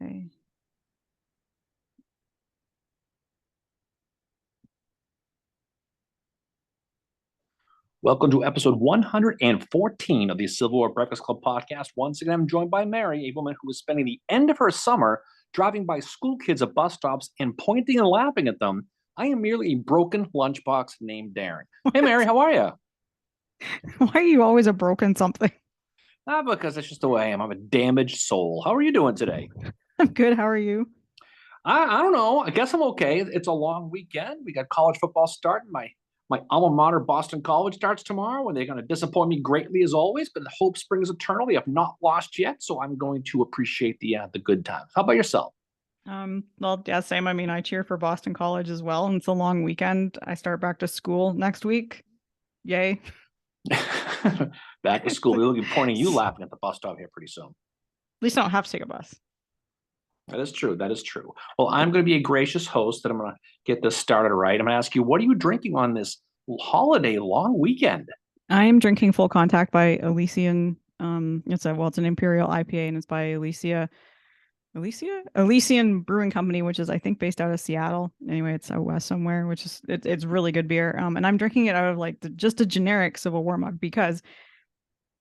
Okay. Welcome to episode 114 of the Civil War Breakfast Club podcast. Once again, I'm joined by Mary, a woman who is spending the end of her summer driving by school kids at bus stops and pointing and laughing at them. I am merely a broken lunchbox named Darren. Hey, Mary, how are you? Why are you always a broken something? Because that's just the way I am. I'm a damaged soul. How are you doing today? I'm good. How are you? I don't know. I guess I'm okay. It's a long weekend. We got college football starting. My alma mater, Boston College, starts tomorrow, and they're going to disappoint me greatly as always. But the hope springs eternal. They have not lost yet, so I'm going to appreciate the good times. How about yourself? Well, yeah, same. I mean, I cheer for Boston College as well, and it's a long weekend. I start back to school next week. Yay. Back to school. At We'll be pointing you laughing at the bus stop here pretty soon. least I don't have to take a bus. That is true. That is true. Well, I'm going to be a gracious host, and I'm going to get this started right. I'm going to ask you, what are you drinking on this holiday long weekend? I am drinking Full Contact by Elysian. It's an Imperial IPA, and it's by Elysian Brewing Company, which is I think based out of Seattle. Anyway, it's out west somewhere, which is it's really good beer. And I'm drinking it out of like just a generic Civil War mug because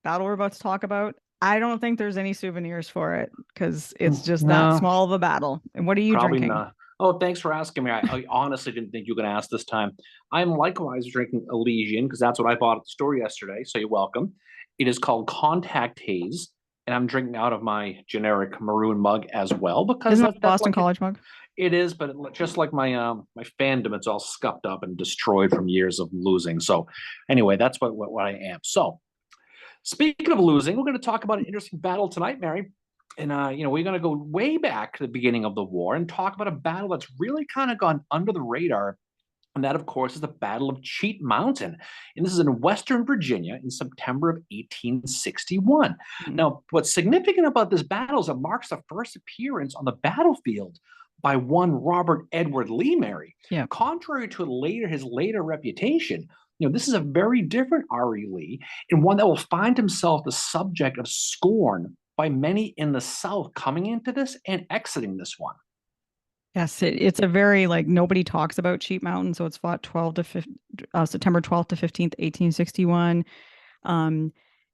battle we're about to talk about, I don't think there's any souvenirs for it because it's just that No, small of a battle. And what are you probably drinking? not. Oh, thanks for asking me. I honestly didn't think you were going to ask this time. I'm likewise drinking Elysian because that's what I bought at the store yesterday. So you're welcome. It is called Contact Haze, and I'm drinking out of my generic maroon mug as well because Isn't that that's Boston like it. College mug? It is, but just like my fandom, it's all scuffed up and destroyed from years of losing. So anyway, that's what I am. So speaking of losing, we're going to talk about an interesting battle tonight, Mary. And we're going to go way back to the beginning of the war and talk about a battle that's really kind of gone under the radar. And that, of course, is the Battle of Cheat Mountain. And this is in Western Virginia in September of 1861. Mm. Now, what's significant about this battle is it marks the first appearance on the battlefield by one Robert Edward Lee, Mary. Yeah. Contrary to his later reputation, this is a very different R.E. Lee and one that will find himself the subject of scorn by many in the South coming into this and exiting this one. Yes, it's a very like nobody talks about Cheat Mountain, so it's fought 12 to 15, September 12th to 15th, 1861. Um,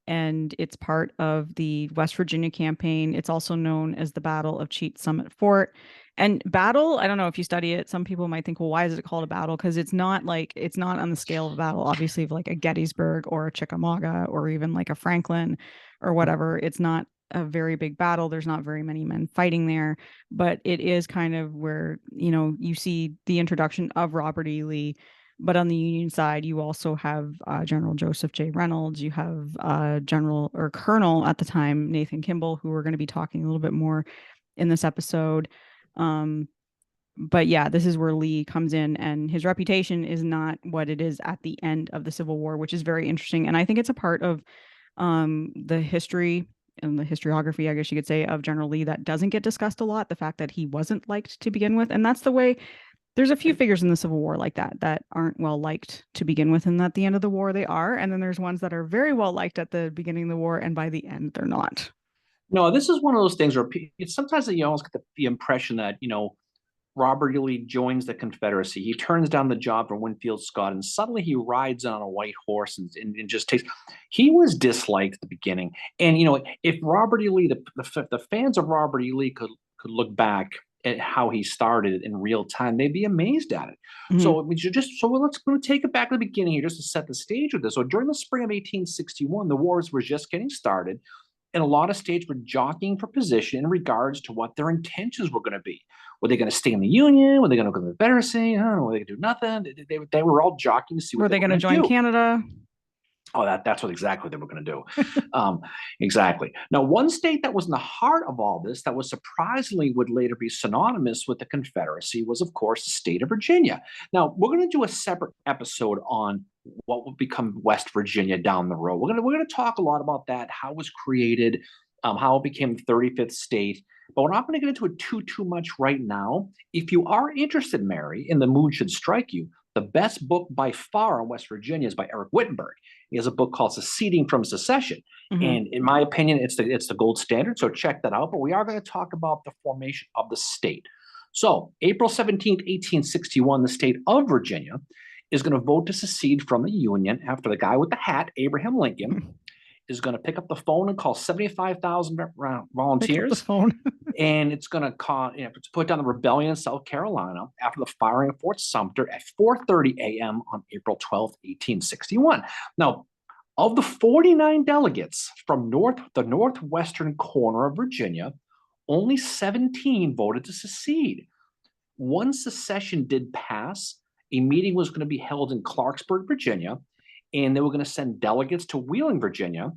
and it's part of the West Virginia campaign. It's also known as the Battle of Cheat Summit Fort. And battle, I don't know if you study it, some people might think, well, why is it called a battle? Because it's not on the scale of a battle, obviously, of like a Gettysburg or a Chickamauga or even like a Franklin or whatever. It's not a very big battle. There's not very many men fighting there, but it is kind of where, you see the introduction of Robert E. Lee. But on the Union side, you also have General Joseph J. Reynolds. You have General or Colonel at the time, Nathan Kimball, who we're going to be talking a little bit more in this episode. Um, but yeah, this is where Lee comes in, and his reputation is not what it is at the end of the Civil War, which is very interesting. And I think it's a part of the history and the historiography, I guess you could say, of General Lee that doesn't get discussed a lot. The fact that he wasn't liked to begin with, and that's the way there's a few figures in the Civil War like that aren't well liked to begin with, and at the end of the war they are, and then there's ones that are very well liked at the beginning of the war, and by the end they're not. No, this is one of those things where it's sometimes you almost get the impression that, Robert E. Lee joins the Confederacy. He turns down the job from Winfield Scott, and suddenly he rides on a white horse and just takes. He was disliked at the beginning, and if Robert E. Lee, the fans of Robert E. Lee could look back at how he started in real time, they'd be amazed at it. Mhm. So we should let's take it back to the beginning here just to set the stage with this. So during the spring of 1861, the wars were just getting started, and a lot of states were jockeying for position in regards to what their intentions were going to be. Were they going to stay in the Union? Were they going to go to the Confederacy? I don't know. Were they going to do nothing? They were all jockeying to see what Were they they were going to going to join do. Canada? Oh, that's what exactly they were going to do. Exactly. Now, one state that was in the heart of all this, that was surprisingly would later be synonymous with the Confederacy, was, of course, the state of Virginia. Now, we're going to do a separate episode on what will become West Virginia down the road. We're going to talk a lot about that, how it was created, how it became the 35th state. But we're not going to get into it too much right now. If you are interested, Mary, and the mood should strike you, The best book by far on West Virginia is by Eric Wittenberg. He has a book called Seceding from Secession. And in my opinion, it's the gold standard. So check that out. But we are going to talk about the formation of the state. So April 17th, 1861, the state of Virginia is going to vote to secede from the Union after the guy with the hat, Abraham Lincoln, is going to pick up the phone and call 75,000 volunteers. Pick up the phone. And it's going to put down the rebellion in South Carolina after the firing of Fort Sumter at 4:30 a.m. on April 12th, 1861. Now, of the 49 delegates from the northwestern corner of Virginia, only 17 voted to secede. One secession did pass. A meeting was going to be held in Clarksburg, Virginia, and they were going to send delegates to Wheeling, Virginia,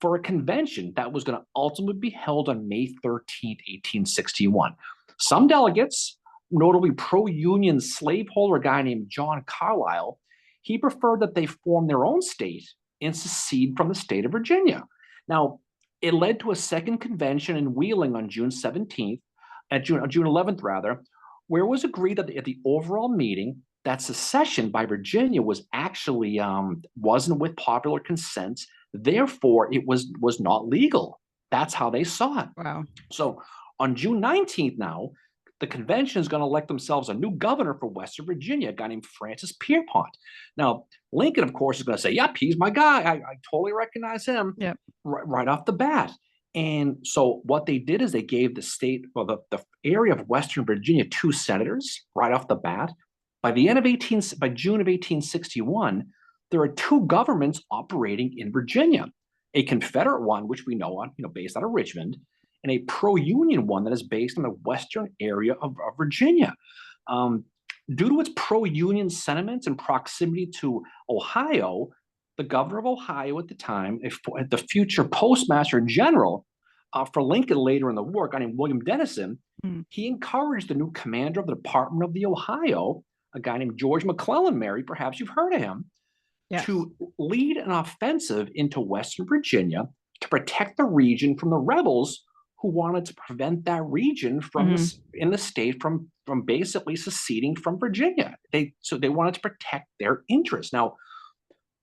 for a convention that was going to ultimately be held on May 13th, 1861. Some delegates, notably pro-union slaveholder, a guy named John Carlisle, he preferred that they form their own state and secede from the state of Virginia. Now, it led to a second convention in Wheeling on June 11th rather, where it was agreed that at the overall meeting that secession by Virginia was actually wasn't with popular consent. Therefore, it was not legal. That's how they saw it. Wow. So on June 19th now, the convention is going to elect themselves a new governor for Western Virginia, a guy named Francis Pierpont. Now, Lincoln, of course, is going to say, yep, he's my guy. I totally recognize him. Yep. Right off the bat. And so what they did is they gave the state, well, the area of Western Virginia, 2 senators right off the bat. By June of 1861, there are 2 governments operating in Virginia, a Confederate one, which we know on, based out of Richmond, and a pro-union one that is based on the western area of Virginia. Due to its pro-union sentiments and proximity to Ohio, the governor of Ohio at the time, the future postmaster general for Lincoln later in the war, a guy named William Dennison, he encouraged the new commander of the Department of the Ohio, a guy named George McClellan, Mary, perhaps you've heard of him, Yes. to lead an offensive into Western Virginia to protect the region from the rebels who wanted to prevent that region from in the state from basically seceding from Virginia. So they wanted to protect their interests. Now,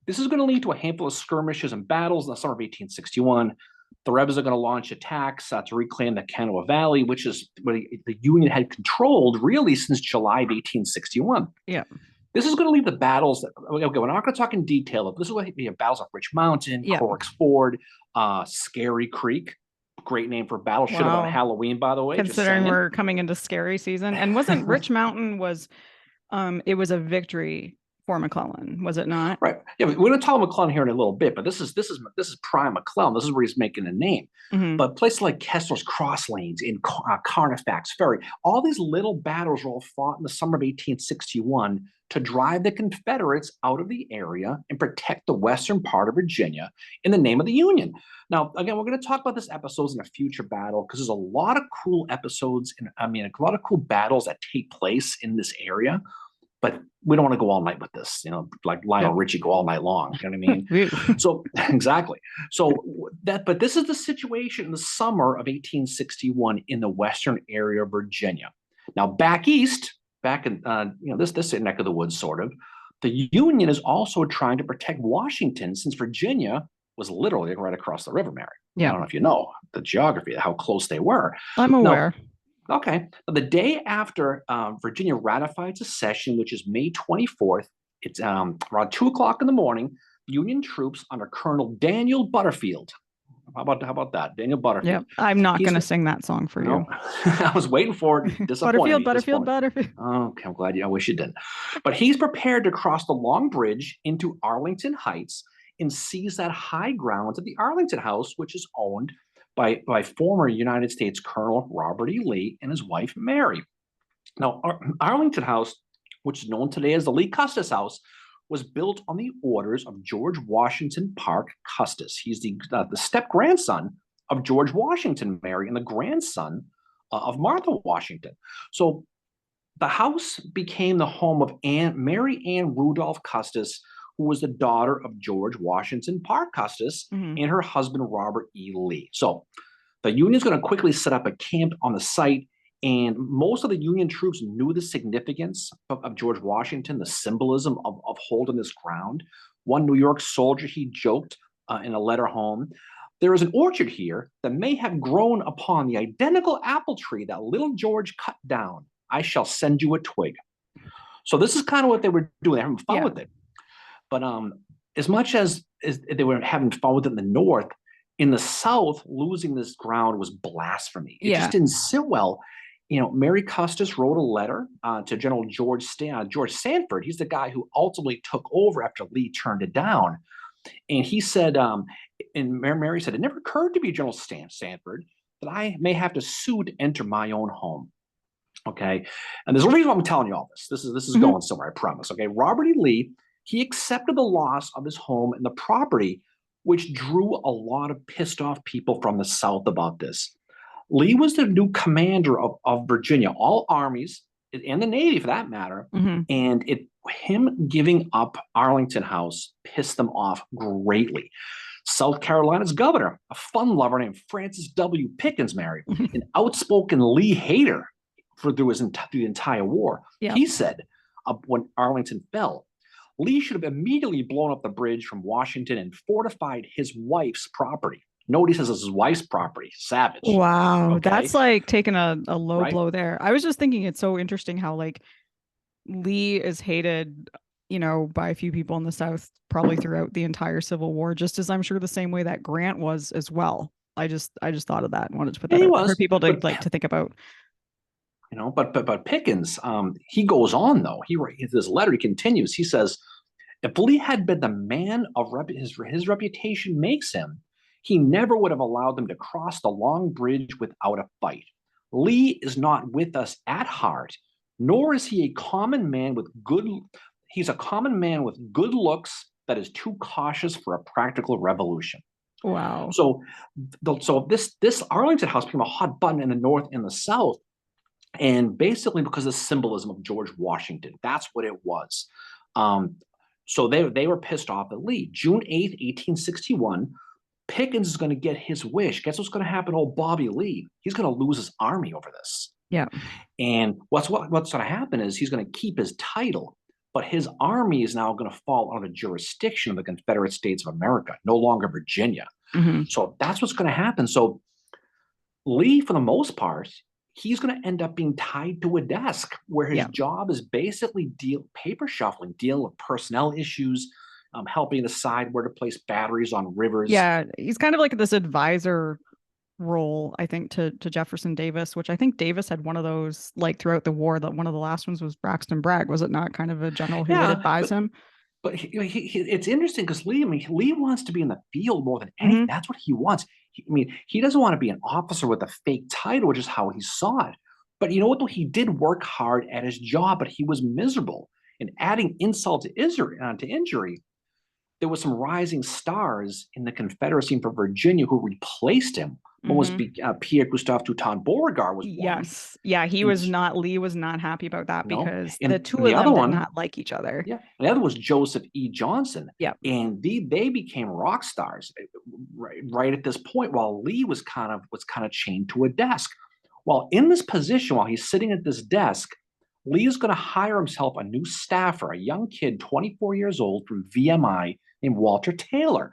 this is going to lead to a handful of skirmishes and battles in the summer of 1861. The rebels are going to launch attacks to reclaim the Kanawha Valley, which is what the Union had controlled really since July of 1861. Yeah. This is going to lead the battles. Okay, we're not going to talk in detail. This is going to be battles of Rich Mountain, Cork's Ford, Scary Creek. Great name for a battle. Should have on Halloween, by the way. Considering we're coming into scary season. And wasn't Rich Mountain it was a victory for McClellan, was it not? Right. Yeah, we're going to talk about McClellan here in a little bit, but this is prime McClellan. This is where he's making a name. But places like Kessler's Cross Lanes, in Carnifax Ferry, all these little battles were all fought in the summer of 1861 to drive the Confederates out of the area and protect the western part of Virginia in the name of the Union. Now, again, we're going to talk about this episodes in a future battle because there's a lot of cool episodes and a lot of cool battles that take place in this area. But we don't want to go all night with this, like Lionel Richie, go all night long. You know what I mean? So exactly. But this is the situation in the summer of 1861 in the western area of Virginia. Now, back east, back in this neck of the woods, sort of, the Union is also trying to protect Washington since Virginia was literally right across the river, Mary. Yeah. I don't know if you know the geography, how close they were. I'm aware. Okay. The day after Virginia ratified secession, which is May 24th, it's around 2:00 in the morning, Union troops under Colonel Daniel Butterfield. How about that? Daniel Butterfield. Yeah, I'm not going to sing that song for you. I was waiting for it. Butterfield. Okay, I'm glad I wish you didn't. But he's prepared to cross the Long Bridge into Arlington Heights and seize that high ground at the Arlington House, which is owned by former United States Colonel Robert E. Lee and his wife, Mary. Now, Arlington House, which is known today as the Lee Custis House, was built on the orders of George Washington Parke Custis. He's the step-grandson of George Washington, Mary, and the grandson of Martha Washington. So the house became the home of Mary Ann Rudolph Custis, who was the daughter of George Washington Parke Custis and her husband, Robert E. Lee. So the Union's going to quickly set up a camp on the site And most of the Union troops knew the significance of George Washington, the symbolism of holding this ground. One New York soldier, he joked in a letter home, there is an orchard here that may have grown upon the identical apple tree that little George cut down. I shall send you a twig. So this is kind of what they were doing. They're having fun Yeah. with it. But as much as they were having fun with it in the North, in the South, losing this ground was blasphemy. It just didn't sit well. Mary Custis wrote a letter to General George Sanford. He's the guy who ultimately took over after Lee turned it down. And he said, and Mary said, it never occurred to me, General Sanford, that I may have to sue to enter my own home. Okay. And there's a reason why I'm telling you all this. This is going somewhere, I promise. Okay. Robert E. Lee, he accepted the loss of his home and the property, which drew a lot of pissed off people from the South about this. Lee was the new commander of Virginia, all armies and the Navy for that matter. And him giving up Arlington House pissed them off greatly. South Carolina's governor, a fun lover named Francis W. Pickens, married an outspoken Lee hater through the entire war. Yeah. He said when Arlington fell, Lee should have immediately blown up the bridge from Washington and fortified his wife's property. Nobody says it's his wife's property. Savage. Wow. Okay? That's like taking a low Right? blow there. I was just thinking it's so interesting how like Lee is hated, by a few people in the South probably throughout the entire Civil War, just as I'm sure the same way that Grant was as well. I just thought of that and wanted to put that out for people to to think about. But Pickens, he goes on though. He writes this letter. He continues. He says, if Lee had been the man of his reputation makes him, he never would have allowed them to cross the long bridge without a fight. Lee is not with us at heart, nor is he a common man with good. He's a common man with good looks that is too cautious for a practical revolution. Wow. So this Arlington House became a hot button in the North and the South. And basically because of the symbolism of George Washington, that's what it was. So they were pissed off at Lee. June 8th, 1861, Pickens is going to get his wish. Guess what's going to happen to old Bobby Lee? He's going to lose his army over this. Yeah. And what's going to happen is he's going to keep his title, but his army is now going to fall under the jurisdiction of the Confederate States of America, no longer Virginia. So that's what's going to happen. So Lee, for the most part, he's going to end up being tied to a desk where his job is basically paper shuffling, dealing with personnel issues, helping decide where to place batteries on rivers. Yeah, he's kind of like this advisor role, I think, to Jefferson Davis, which I think Davis had one of those like throughout the war. That one of the last ones was Braxton Bragg. Was it not kind of a general who would advise him? But it's interesting because Lee, Lee wants to be in the field more than anything. That's what he wants. He doesn't want to be an officer with a fake title, which is how he saw it. But you know what, though? He did work hard at his job, but he was miserable. And adding insult to injury, there was some rising stars in the Confederacy for Virginia who replaced him. One was Pierre Gustave Toutant Beauregard was one. Yes. Yeah, Lee was not happy about that because the two of them did not like each other. Yeah. And the other was Joseph E. Johnson. Yeah. And they became rock stars right at this point while Lee was kind of chained to a desk. While in this position, while he's sitting at this desk, Lee is going to hire himself a new staffer, a young kid, 24 years old, through VMI named Walter Taylor.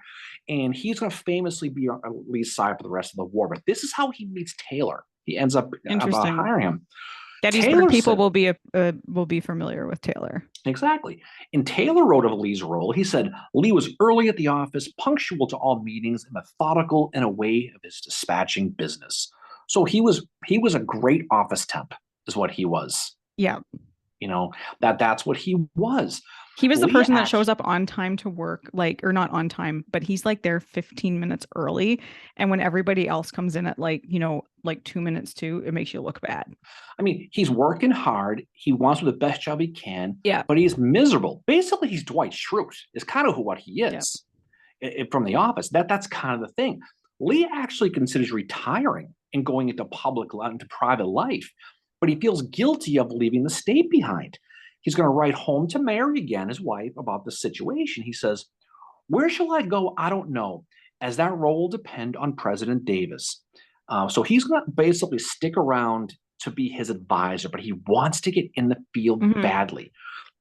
And he's going to famously be on Lee's side for the rest of the war. But this is how he meets Taylor. He ends up hiring him. Gettysburg people will be familiar with Taylor. Exactly. And Taylor wrote of Lee's role. He said, Lee was early at the office, punctual to all meetings, and methodical in a way of his dispatching business. So he was a great office temp, is what he was. Yeah. That's what he was. He was the person that shows up on time to work, or not on time, but he's like there 15 minutes early. And when everybody else comes in at 2 minutes too, it makes you look bad. I mean, he's working hard. He wants to do the best job he can. Yeah. But he's miserable. Basically, he's Dwight Schrute is kind of what he is from The Office. That's kind of the thing. Lee actually considers retiring and going into private life, but he feels guilty of leaving the state behind. He's going to write home to Mary again, his wife, about the situation. He says, where shall I go? I don't know, as that role will depend on President Davis. So he's going to basically stick around to be his advisor, but he wants to get in the field Mhm. badly.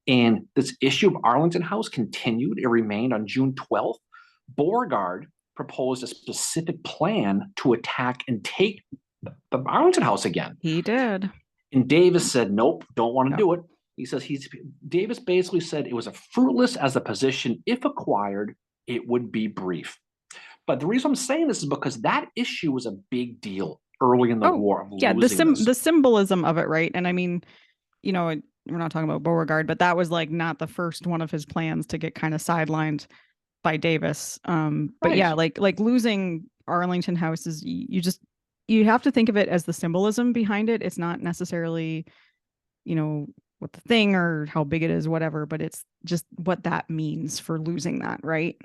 And this issue of Arlington House continued. It remained on June 12th. Beauregard proposed a specific plan to attack and take the Arlington House again. He did. And Davis said, nope, don't want to Yep. do it. He says Davis basically said it was a fruitless as a position. If acquired, it would be brief. But the reason I'm saying this is because that issue was a big deal early in the war of Yeah, losing the symbolism of it, right? And I mean, you know, we're not talking about Beauregard, but that was like not the first one of his plans to get kind of sidelined by Davis. But yeah, Right. like losing Arlington House is you have to think of it as the symbolism behind it. It's not necessarily, you know, what the thing or how big it is, whatever, but it's just what that means for losing that, right?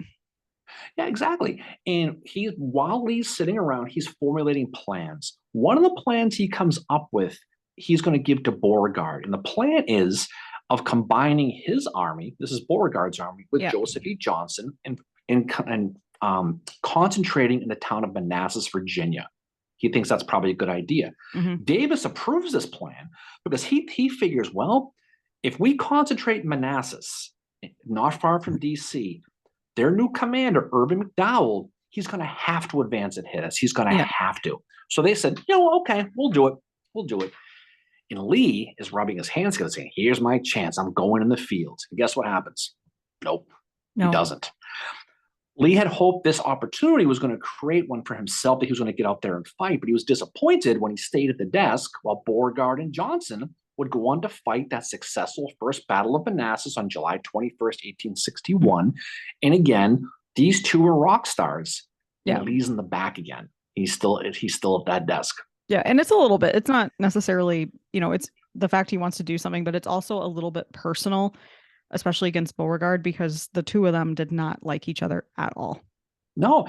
Yeah, exactly. And while Lee's sitting around, he's formulating plans. One of the plans he comes up with, he's going to give to Beauregard. And the plan is of combining his army, this is Beauregard's army, with Yeah. Joseph E. Johnson and concentrating in the town of Manassas, Virginia. He thinks that's probably a good idea. Mm-hmm. Davis approves this plan because he figures, well, if we concentrate in Manassas, not far from D.C., their new commander, Irvin McDowell, he's going to have to advance and hit us. He's going to Yeah. have to. So they said, you know, okay, we'll do it. We'll do it. And Lee is rubbing his hands together saying, here's my chance. I'm going in the field. And guess what happens? Nope, he No. doesn't. Lee had hoped this opportunity was going to create one for himself, that he was going to get out there and fight, but he was disappointed when he stayed at the desk while Beauregard and Johnson would go on to fight that successful First Battle of Manassas on July 21st, 1861. And again, these two are rock stars. Yeah. And Lee's in the back again. He's still at that desk. Yeah, and it's a little bit, it's not necessarily, you know, it's the fact he wants to do something, but it's also a little bit personal, especially against Beauregard, because the two of them did not like each other at all. No,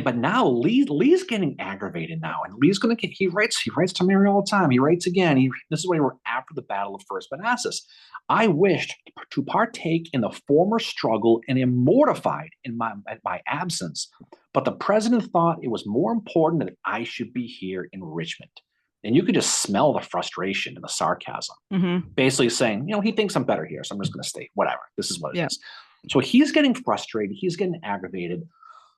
but now Lee's getting aggravated now, and Lee's going to get. He writes to Mary all the time. He writes again. This is what he wrote after the Battle of First Manassas. I wished to partake in the former struggle and am mortified in my absence, but the president thought it was more important that I should be here in Richmond. And you could just smell the frustration and the sarcasm. Mm-hmm. Basically saying, you know, he thinks I'm better here, so I'm just going to stay. Whatever. This is what it is. So he's getting frustrated. He's getting aggravated.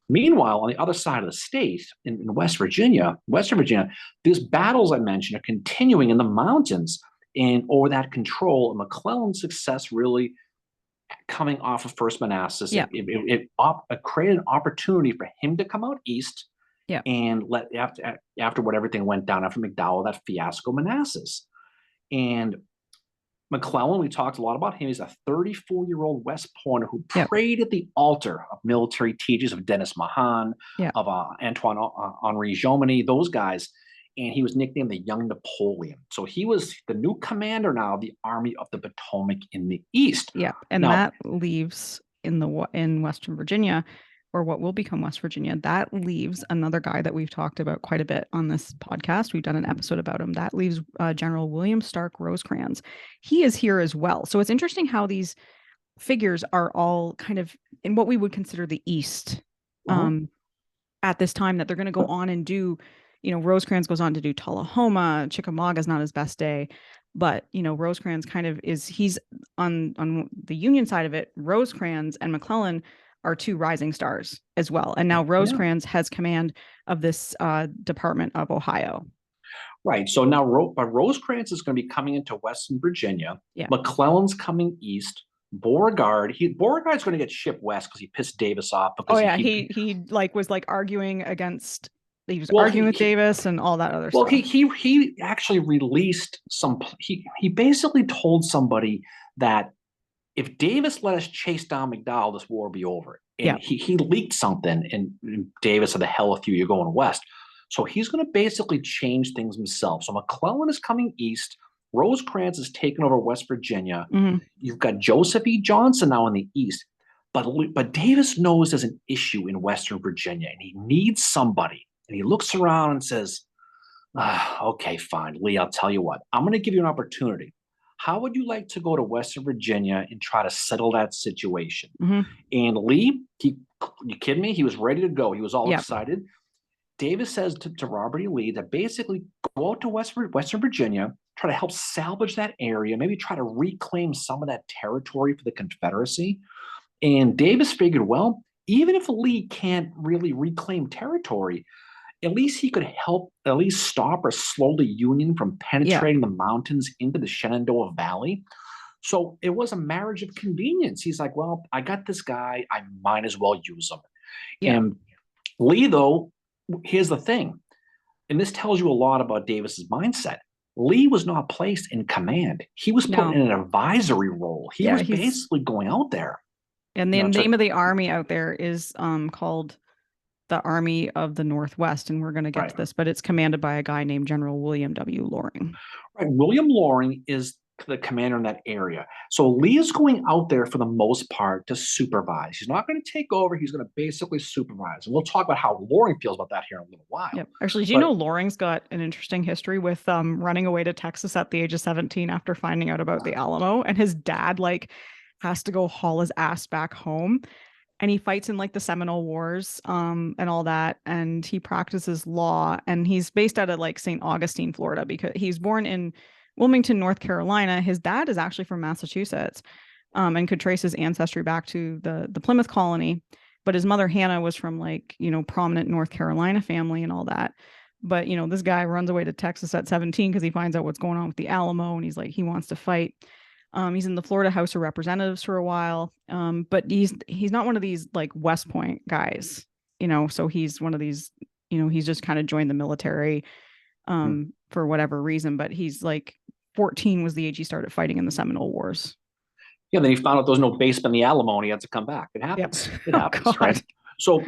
Meanwhile, on the other side of the state, in Western Virginia, these battles I mentioned are continuing in the mountains and over that control. And McClellan's success really coming off of First Manassas, it created an opportunity for him to come out east and let after what everything went down after McDowell, that fiasco Manassas. And McClellan, we talked a lot about him. He's a 34-year-old West Pointer who prayed at the altar of military teachers of Dennis Mahan, of Antoine Henri Jomini, those guys. And he was nicknamed the Young Napoleon. So he was the new commander now of the Army of the Potomac in the East. Yeah, and now, that leaves in Western Virginia, or what will become West Virginia, that leaves another guy that we've talked about quite a bit on this podcast. We've done an episode about him. That leaves General William Stark Rosecrans. He is here as well. So it's interesting how these figures are all kind of in what we would consider the East at this time, that they're going to go on and do, you know, Rosecrans goes on to do Tullahoma. Chickamauga is not his best day. But, you know, Rosecrans kind of he's on the Union side of it. Rosecrans and McClellan are two rising stars as well. And now Rosecrans has command of this Department of Ohio. Right. So now Rosecrans is going to be coming into Western Virginia. Yeah. McClellan's coming east. Beauregard's going to get shipped west because he pissed Davis off. Because he was arguing against. He was arguing with Davis and all that other stuff. Well, he actually released some. He basically told somebody that if Davis let us chase down McDowell, this war will be over. And he leaked something, and Davis said, "The hell with you, you're going west." So he's going to basically change things himself. So McClellan is coming east. Rosecrans is taking over West Virginia. Mm-hmm. You've got Joseph E. Johnson now in the east. But Davis knows there's an issue in Western Virginia, and he needs somebody. And he looks around and says, okay, fine, Lee, I'll tell you what. I'm going to give you an opportunity. How would you like to go to Western Virginia and try to settle that situation? Mm-hmm. And Lee, you kidding me? He was ready to go. He was all excited. Davis says to Robert E. Lee that basically go out to Western Virginia, try to help salvage that area, maybe try to reclaim some of that territory for the Confederacy. And Davis figured, well, even if Lee can't really reclaim territory, at least he could help at least stop or slow the Union from Yeah. penetrating the mountains into the Shenandoah Valley. So it was a marriage of convenience. He's like, well, I got this guy, I might as well use him. Yeah. And Lee, though, here's the thing, and this tells you a lot about Davis's mindset. Lee was not placed in command. He was put No. in an advisory role. He Yeah, was he's- basically going out there. And the You know, name of the army out there is called the Army of the Northwest, and we're going to get Right. to this, but it's commanded by a guy named General William W. Loring. Right. William Loring is the commander in that area. So Lee is going out there for the most part to supervise. He's not going to take over. He's going to basically supervise. And we'll talk about how Loring feels about that here in a little while. Yep. Actually, do you know Loring's got an interesting history with running away to Texas at the age of 17 after finding out about the Alamo, and his dad like has to go haul his ass back home, and he fights in like the Seminole Wars and all that, and he practices law, and he's based out of like St. Augustine, Florida, because he's born in Wilmington, North Carolina. His dad is actually from Massachusetts, and could trace his ancestry back to the Plymouth colony. But his mother, Hannah, was from like, prominent North Carolina family and all that. But, this guy runs away to Texas at 17 because he finds out what's going on with the Alamo, and he's like, he wants to fight. He's in the Florida House of Representatives for a while. But he's not one of these like West Point guys, so he's one of these, he's just kind of joined the military for whatever reason. But he's like 14 was the age he started fighting in the Seminole Wars. Yeah, then he found out there was no base in the Alamo and he had to come back. It happens. Yep. It happens, right? So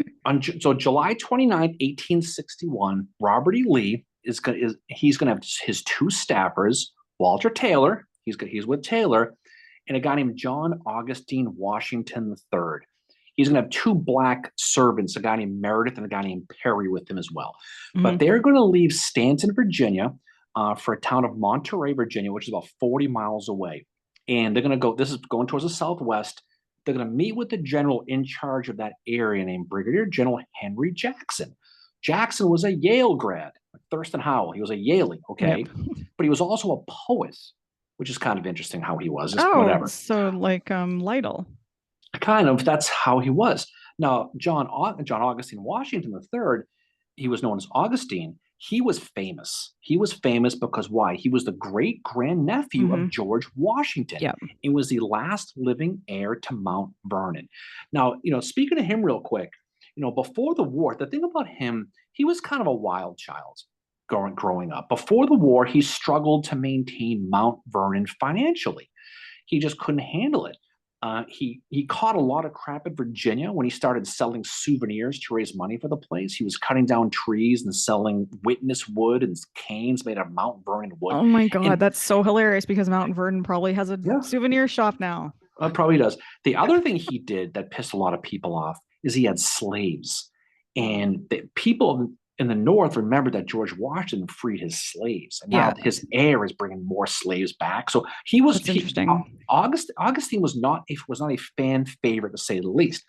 July 29th, 1861, Robert E. Lee he's going to have his two staffers, Walter Taylor, he's with Taylor, and a guy named John Augustine Washington III. He's going to have two black servants, a guy named Meredith and a guy named Perry with him as well. Mm-hmm. But they're going to leave Stanton, Virginia, for a town of Monterey, Virginia, which is about 40 miles away. And they're going to go, this is going towards the southwest. They're going to meet with the general in charge of that area named Brigadier General Henry Jackson. Jackson was a Yale grad, like Thurston Howell. He was a Yalie, okay? Yep. But he was also a poet, which is kind of interesting how he was. Whatever. So like Lytle. Kind of, that's how he was. Now, John Augustine Washington III, he was known as Augustine. He was famous. He was famous because why? He was the great grandnephew of George Washington. Yep. And was the last living heir to Mount Vernon. Now, speaking of him real quick, before the war, the thing about him, he was kind of a wild child growing up. Before the war, he struggled to maintain Mount Vernon financially. He just couldn't handle it. He caught a lot of crap in Virginia when he started selling souvenirs to raise money for the place. He was cutting down trees and selling witness wood and canes made of Mount Vernon wood. Oh my God, that's so hilarious because Mount Vernon probably has a souvenir shop now. It probably does. The other thing he did that pissed a lot of people off is he had slaves. And the people in the North remembered that George Washington freed his slaves. And now his heir is bringing more slaves back. So he was interesting. Augustine was not a fan favorite, to say the least.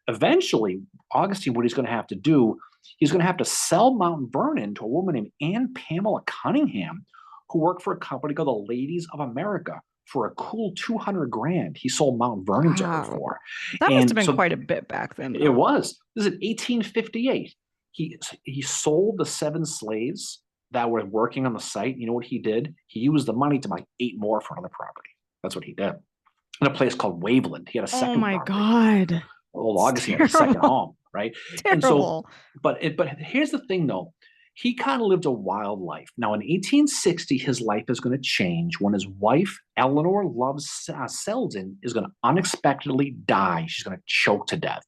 Eventually, Augustine, what he's going to have to do, he's going to have to sell Mount Vernon to a woman named Anne Pamela Cunningham, who worked for a company called the Ladies of America. For a cool $200,000, he sold Mount Vernon to her for. That must have been quite a bit back then. Though. It was. This is 1858. He sold the 7 slaves that were working on the site. You know what he did? He used the money to buy 8 more for another property. That's what he did. In a place called Waveland. He had a second. Oh my property. God. Old Augustine had a second home, right? Terrible. And so, but here's the thing though. He kind of lived a wild life. Now, in 1860, his life is going to change when his wife, Eleanor Love Selden, is going to unexpectedly die. She's going to choke to death.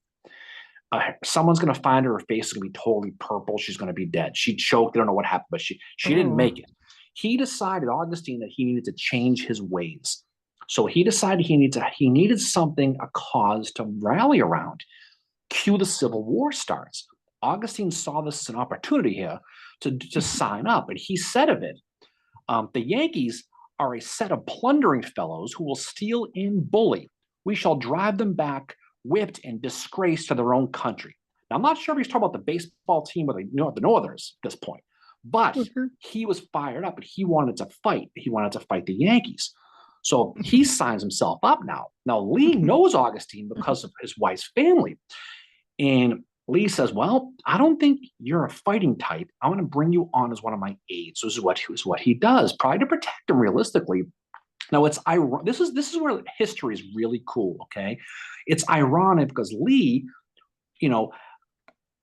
Someone's going to find her face is going to be totally purple. She's going to be dead. She choked. I don't know what happened, but she didn't make it. He decided, Augustine, that he needed to change his ways. So he decided he needed something, a cause to rally around. Cue the Civil War starts. Augustine saw this as an opportunity here to sign up. And he said of it, the Yankees are a set of plundering fellows who will steal and bully. We shall drive them back, whipped and disgraced to their own country. Now, I'm not sure if he's talking about the baseball team or the Northerners at this point, but Mhm. he was fired up, but he wanted to fight. He wanted to fight the Yankees. So he signs himself up now. Now, Lee knows Augustine because of his wife's family. And Lee says, well, I don't think you're a fighting type. I'm going to bring you on as one of my aides. This is what he does, probably to protect him realistically. Now it's ironic. This is where history is really cool. Okay, it's ironic because Lee, you know,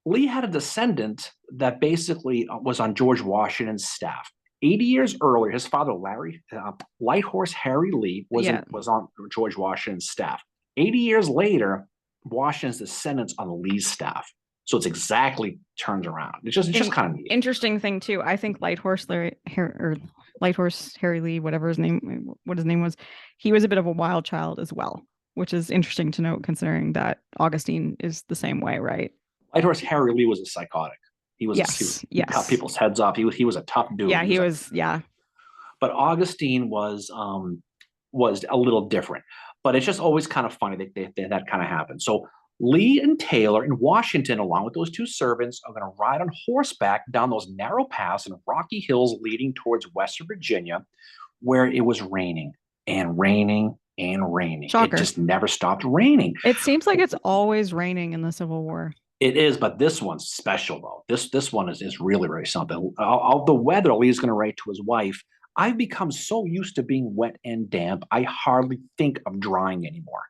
Lee had a descendant that basically was on George Washington's staff. 80 years earlier, his father, Light Horse Harry Lee, Yeah. was on George Washington's staff. 80 years later, Washington's descendants on Lee's staff. So it's exactly turns around. It's just kind of neat. Interesting thing too. I think Light Horse Harry Lee, whatever his name, what his name was, he was a bit of a wild child as well, which is interesting to note considering that Augustine is the same way, right? Light Horse Harry Lee was a psychotic. He Yes. cut people's heads off. He was a tough dude. Yeah, he was. Yeah. But Augustine was a little different. But it's just always kind of funny that kind of happened. So Lee and Taylor in Washington, along with those two servants, are going to ride on horseback down those narrow paths and rocky hills leading towards Western Virginia, where it was raining and raining and raining. Shocker. It just never stopped raining. It seems like it's always raining in the Civil War. It is, but this one's special though. This one is really, really something. Of the weather, Lee's going to write to his wife, I've become so used to being wet and damp, I hardly think of drying anymore.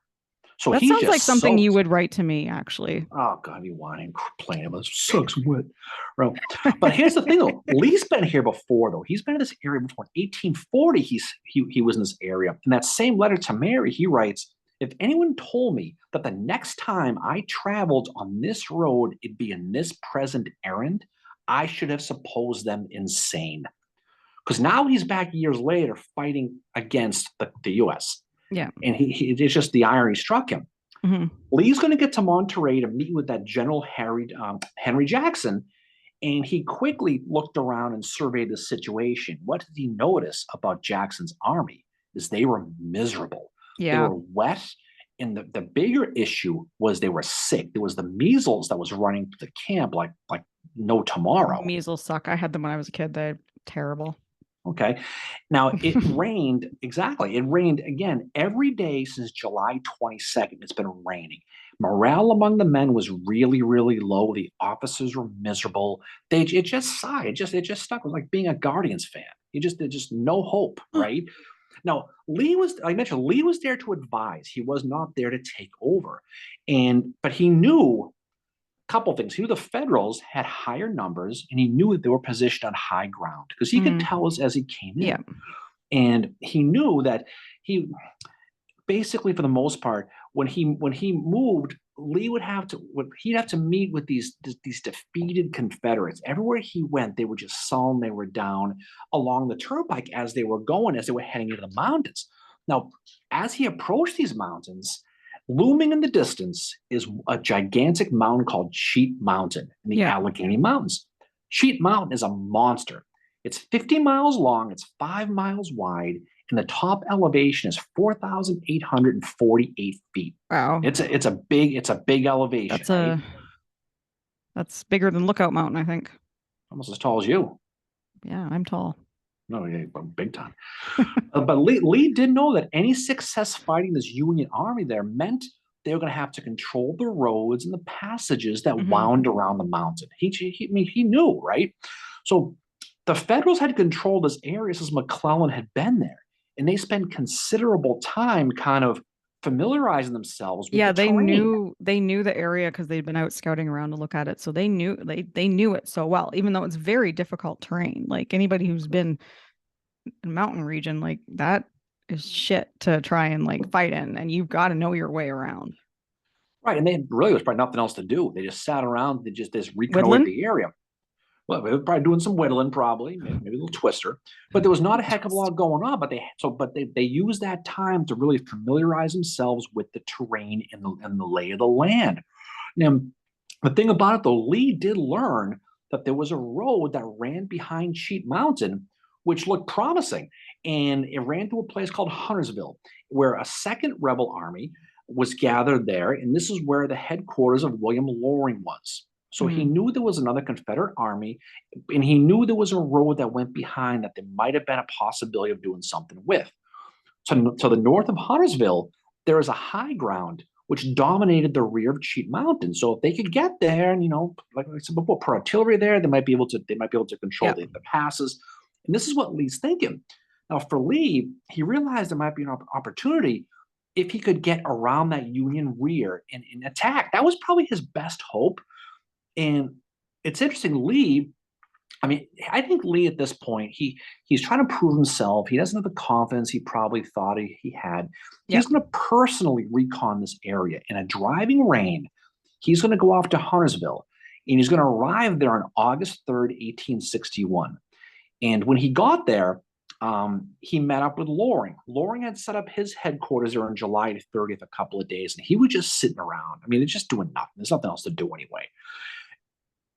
So that he's sounds just like something so, you would write to me, actually. Oh God, you whining, complaining about it sucks wet. Right. But here's the thing though, Lee's been here before though. He's been in this area before. In 1840, he was in this area. In that same letter to Mary, he writes, if anyone told me that the next time I traveled on this road, it'd be in this present errand, I should have supposed them insane. Because now he's back years later fighting against the U.S. Yeah. And it's just the irony struck him. Mm-hmm. Lee's going to get to Monterey to meet with that General Henry Jackson. And he quickly looked around and surveyed the situation. What did he notice about Jackson's army? Is they were miserable. Yeah. They were wet. And the bigger issue was they were sick. There was the measles that was running through the camp like no tomorrow. Measles suck. I had them when I was a kid. They're terrible. Okay. Now it rained. Exactly. It rained again every day since July 22nd. It's been raining. Morale among the men was really, really low. The officers were miserable. It just sighed. It just stuck. It was like being a Guardians fan. There's just no hope, right? Now, Lee was there to advise. He was not there to take over. But he knew a couple of things. He knew the Federals had higher numbers, and he knew that they were positioned on high ground because he could tell us as he came in. Yeah. And he knew that he basically, for the most part, when he moved, Lee he'd have to meet with these defeated Confederates. Everywhere he went, they were just sullen, they were down along the turnpike as they were heading into the mountains. Now, as he approached these mountains, looming in the distance is a gigantic mountain called Cheat Mountain in the Allegheny Mountains. Cheat Mountain is a monster. It's 50 miles long, it's 5 miles wide, and the top elevation is 4,848 feet. Wow. It's a big elevation. That's bigger than Lookout Mountain, I think. Almost as tall as you. Yeah, I'm tall. No, yeah, big time. But Lee did know that any success fighting this Union army there meant they were going to have to control the roads and the passages that wound around the mountain. He knew, right? So the Federals had controlled this area since McClellan had been there. And they spent considerable time kind of familiarizing themselves with the terrain. They knew the area because they'd been out scouting around to look at it. So they knew it so well, even though it's very difficult terrain. Like anybody who's been in a mountain region, like that is shit to try and like fight in, and you've got to know your way around. Right. And they really was probably nothing else to do. They just sat around, they just reconnoitered the area. Well, they were probably doing some whittling, probably maybe a little twister, but there was not a heck of a lot going on. But they used that time to really familiarize themselves with the terrain and the lay of the land. Now, the thing about it, though, Lee did learn that there was a road that ran behind Cheat Mountain, which looked promising, and it ran through a place called Huntersville, where a second rebel army was gathered there, and this is where the headquarters of William Loring was. So he Mhm. knew there was another Confederate army, and he knew there was a road that went behind that there might have been a possibility of doing something with. To the north of Huntersville, there is a high ground which dominated the rear of Cheat Mountain. So if they could get there, and like I said before, put artillery there, they might be able to control Yeah. the passes. And this is what Lee's thinking. Now, for Lee, he realized there might be an opportunity if he could get around that Union rear and attack. That was probably his best hope. And it's interesting, Lee, I mean, I think Lee at this point, he's trying to prove himself. He doesn't have the confidence he probably thought he had. Yeah. He's going to personally recon this area in a driving rain. He's going to go off to Huntersville, and he's going to arrive there on August 3rd, 1861. And when he got there, he met up with Loring. Loring had set up his headquarters there on July 30th, a couple of days, and he was just sitting around. I mean, they're just doing nothing. There's nothing else to do anyway.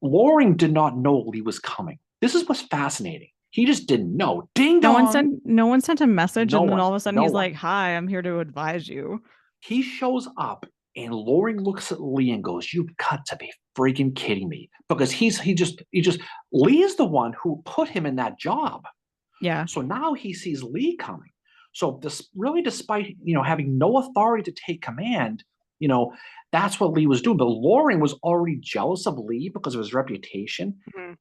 Loring did not know Lee was coming. This is what's fascinating. He just didn't know. Ding dong. No one sent a message, No and then one. all of a sudden No he's one. like, "Hi, I'm here to advise you." He shows up, and Loring looks at Lee and goes, "You've got to be freaking kidding me!" Because he just Lee is the one who put him in that job. Yeah. So now he sees Lee coming. So this really, despite having no authority to take command, that's what Lee was doing. But Loring was already jealous of Lee because of his reputation, Mhm.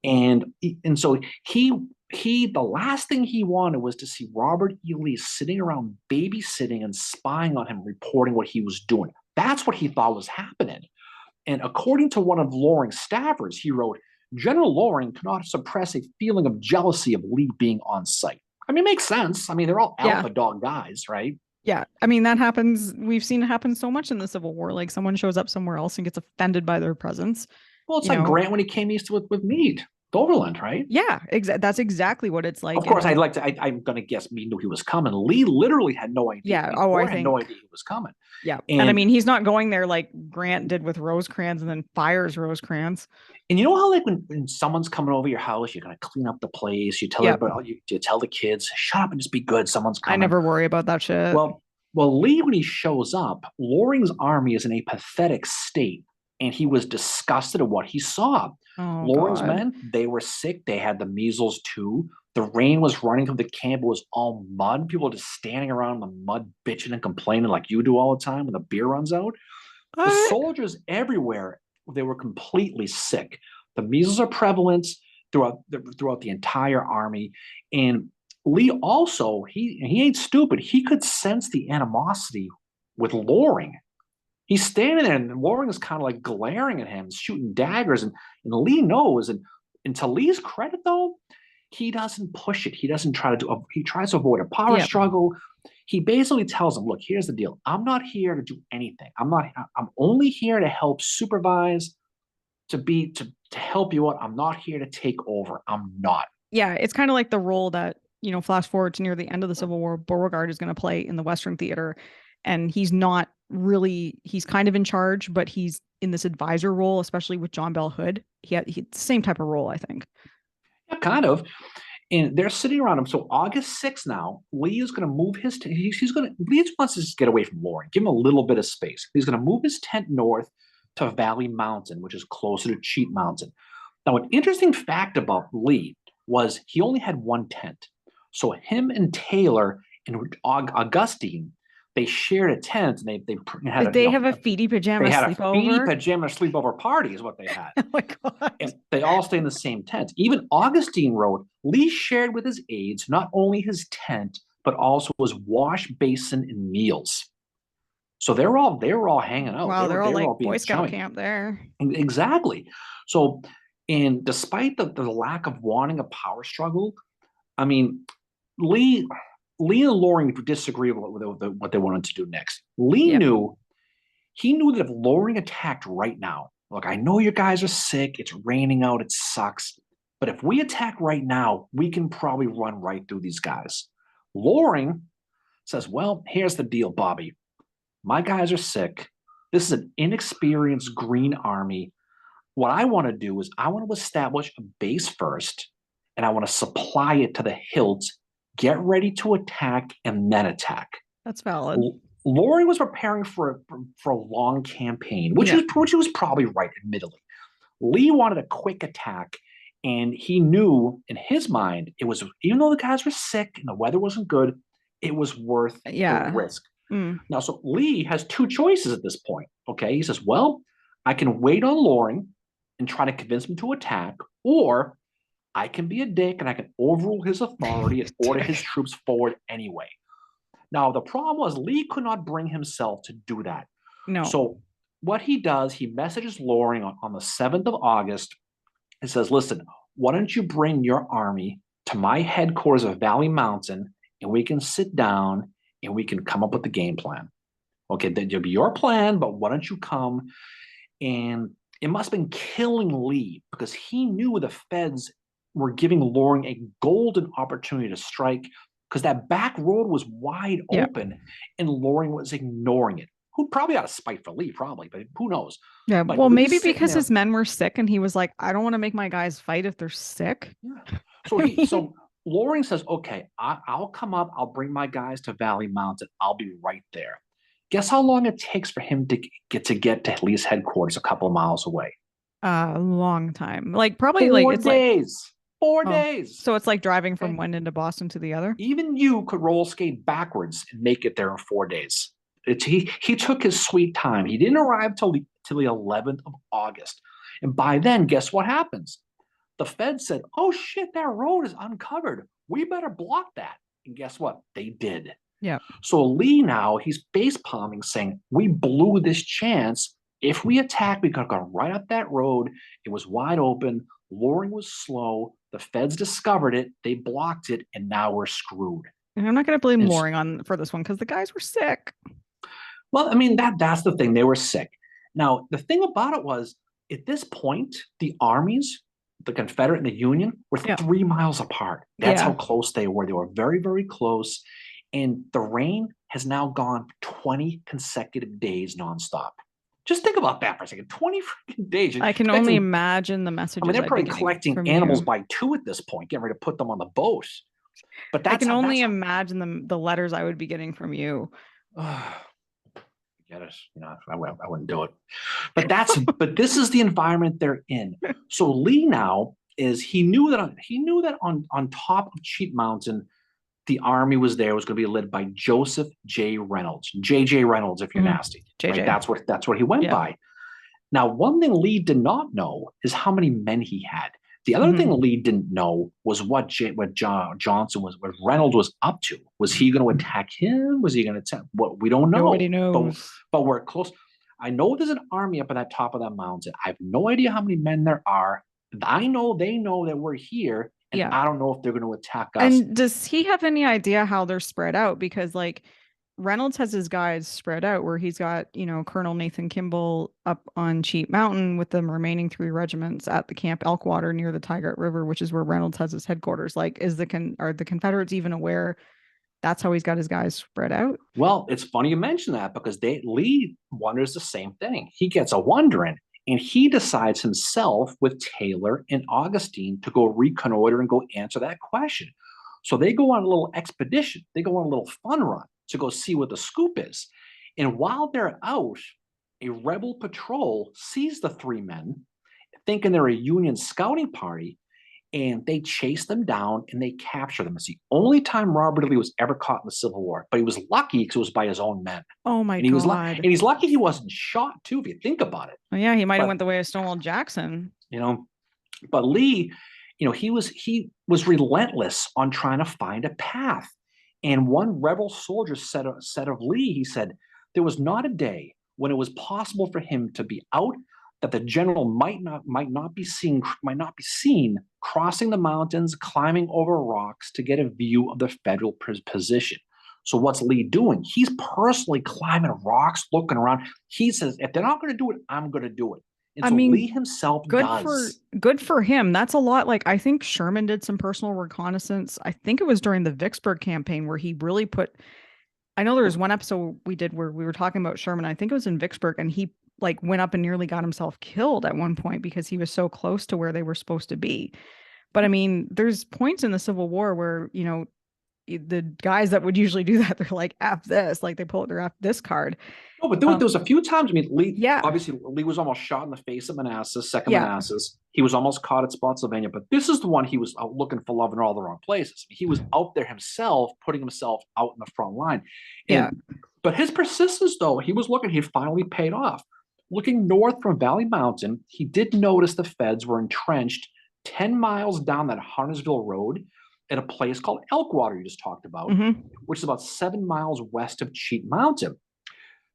and so the last thing he wanted was to see Robert E. Lee sitting around babysitting and spying on him, reporting what he was doing. That's what he thought was happening. And according to one of Loring's staffers, he wrote, General Loring cannot suppress a feeling of jealousy of Lee being on site. I mean, it makes sense. I mean, they're all Yeah. alpha dog guys, right? Yeah. I mean, that happens. We've seen it happen so much in the Civil War. Like someone shows up somewhere else and gets offended by their presence. Well, it's You like know, Grant when he came east with Meade, Overland, right? yeah, that's exactly what it's like. Of course, And I'm going to guess Meade knew he was coming. Lee literally had no idea. yeah, Meade oh, I had no think idea he was coming. yeah. And I And mean, he's not going there like Grant did with Rosecrans and then fires Rosecrans. and you know how like when someone's coming over your house, you're gonna clean up the place. You tell Yep. everybody, you tell the kids, shut up and just be good. Someone's I coming. never worry about that shit. Well, Lee, when he shows up, Loring's army is in a pathetic state, and he was disgusted at what he saw. Oh, Loring's God. men, they were sick. They had the measles too. The rain was running through the camp. It was all mud. People were just standing around in the mud, bitching and complaining like you do all the time when the beer runs out. The What? soldiers everywhere, they were completely sick. The measles are prevalent throughout the entire army. And Lee also, he ain't stupid. He could sense the animosity with Loring. He's standing there, and Loring is kind of like glaring at him, shooting daggers, and Lee knows. And to Lee's credit, though, he doesn't push it. He doesn't try to do. He tries to avoid a power struggle. He basically tells him, "Look, here's the deal. I'm not here to do anything. I'm only here to help supervise, to help you out. I'm not here to take over. I'm not." Yeah, it's kind of like the role that, flash forward to near the end of the Civil War, Beauregard is going to play in the Western Theater. And he's not really, he's kind of in charge, but he's in this advisor role, especially with John Bell Hood. He same type of role, I think. Yeah, kind of. And they're sitting around him. So August 6th now, Lee is going to move his tent. Lee wants to just get away from Loring, give him a little bit of space. He's going to move his tent north to Valley Mountain, which is closer to Cheat Mountain. Now, an interesting fact about Lee was he only had one tent. So him and Taylor and Augustine, they shared a tent, and They have a feety pajama they had sleepover. a feety pajama sleepover party is what they had. Oh my God. And they all stay in the same tent. Even Augustine wrote, Lee shared with his aides not only his tent, but also his wash basin and meals. So they were all hanging out. Wow, they're all like being Boy Scout chummy. camp there. Exactly. So, and despite the lack of wanting a power struggle, I mean, Lee and Loring disagree with what they wanted to do next. Lee knew that if Loring attacked right now, look, I know you guys are sick, it's raining out, it sucks, but if we attack right now, we can probably run right through these guys. Loring says, well, here's the deal, Bobby. My guys are sick. This is an inexperienced Green Army. What I want to do is I want to establish a base first, and I want to supply it to the hilt, get ready to attack, and then attack. That's valid. Loring was preparing for a long campaign, Yeah. which he was probably right, admittedly. Lee wanted a quick attack, and he knew in his mind it was, even though the guys were sick and the weather wasn't good, it was worth the Yeah. risk. Mm. Now, so Lee has two choices at this point. Okay, he says, "Well, I can wait on Loring and try to convince him to attack, or I can be a dick and I can overrule his authority and order his troops forward anyway." Now, the problem was Lee could not bring himself to do that. No. So, what he does, he messages Loring on the 7th of August. He says, "Listen, why don't you bring your army to my headquarters of Valley Mountain and we can sit down and we can come up with the game plan? Okay, that'll be your plan, but why don't you come?" And it must have been killing Lee because he knew the feds were giving Loring a golden opportunity to strike because that back road was wide Yeah. open and Loring was ignoring it. Who probably out of spite for Lee, probably, but who knows? Yeah. But Well, Lee's maybe sitting because there. his men were sick and he was like, I don't want to make my guys fight if they're sick. Yeah. So I he mean, so Loring says, "Okay, I'll come up. I'll bring my guys to Valley Mountain. I'll be right there." Guess how long it takes for him to get to Lee's headquarters a couple of miles away? a long time. Like probably like 4 it's like, days. 4 oh, days. so it's like driving from Okay. one end of Boston to the other. Even you could roll skate backwards and make it there in 4 days. He took his sweet time. He didn't arrive till the 11th of August. And by then, guess what happens? The Fed said, "Oh shit, that road is uncovered. We better block that." And guess what? They did. Yeah. So Lee now, he's face palming, saying, "We blew this chance. If we attack, we could have gone right up that road. It was wide open. Loring was slow. The feds discovered it. They blocked it, and now we're screwed." And I'm not going to blame And Loring on for this one because the guys were sick. well, I mean, that's the thing. They were sick. Now, the thing about it was, at this point, the armies, the Confederate and the Union, were Yeah. 3 miles apart. That's Yeah. how close they were. They were very, very close. And the rain has now gone 20 consecutive days nonstop. Just think about that for a second. 20 freaking days. I can only imagine the I mean, messages they're I'd be probably getting collecting from animals you. by two at this point, getting ready to put them on the boat. But I that's can how, only imagine the letters I would be getting from you. get it. I wouldn't do it. But this is the environment they're in. So Lee now he knew that on top of Cheat Mountain, the army was there, was going to be led by Joseph J. Reynolds. J.J. Reynolds, if you're Mhm. nasty. JJ. Right? That's what he went Yeah. by. Now, one thing Lee did not know is how many men he had. The other thing Lee didn't know was what Johnson what Reynolds was up to. Was he going to attack him? Was he going to attack? What we don't know. Nobody But knows. we're close. I know there's an army up at that top of that mountain. I have no idea how many men there are. I know they know that we're here, and Yeah. I don't know if they're going to attack us. And does he have any idea how they're spread out? Because like Reynolds has his guys spread out where he's got, Colonel Nathan Kimball up on Cheat Mountain with the remaining 3 regiments at the Camp Elkwater near the Tigard River, which is where Reynolds has his headquarters. Like, are the Confederates even aware that's how he's got his guys spread out? Well, it's funny you mention that because Lee wonders the same thing. He gets a wondering, and he decides himself with Taylor and Augustine to go reconnoiter and go answer that question. So they go on a little expedition. They go on a little fun run to go see what the scoop is. And while they're out, a rebel patrol sees the 3 men, thinking they're a Union scouting party, and they chase them down and they capture them. It's the only time Robert E. Lee was ever caught in the Civil War, but he was lucky because it was by his own men. Oh my And God. he's lucky he wasn't shot too, if you think about it. Well, yeah, he might have went the way of Stonewall Jackson. But Lee, he was relentless on trying to find a path. And one rebel soldier said of Lee, he said, there was not a day when it was possible for him to be out that the general might not be seen crossing the mountains, climbing over rocks to get a view of the federal position. So what's Lee doing? He's personally climbing rocks, looking around. He says, if they're not going to do it, I'm going to do it. And I so mean, Lee himself does. Good for him. That's a lot. Like I think Sherman did some personal reconnaissance. I think it was during the Vicksburg campaign where he really I know there was one episode we did where we were talking about Sherman. I think it was in Vicksburg, and he like went up and nearly got himself killed at one point because he was so close to where they were supposed to be. But I mean, there's points in the Civil War where, the guys that would usually do that, they're like, F this, like they pull out their F this card. No, but there was a few times. I mean, Lee, Yeah. obviously, Lee was almost shot in the face at Manassas, second Yeah. Manassas. He was almost caught at Spotsylvania, but this is the one he was out looking for love in all the wrong places. He was out there himself, putting himself out in the front line. Yeah. But his persistence, though, he was looking, he finally paid off. Looking north from Valley Mountain, he did notice the feds were entrenched 10 miles down that Huntersville Road at a place called Elkwater, you just talked about, which is about 7 miles west of Cheat Mountain.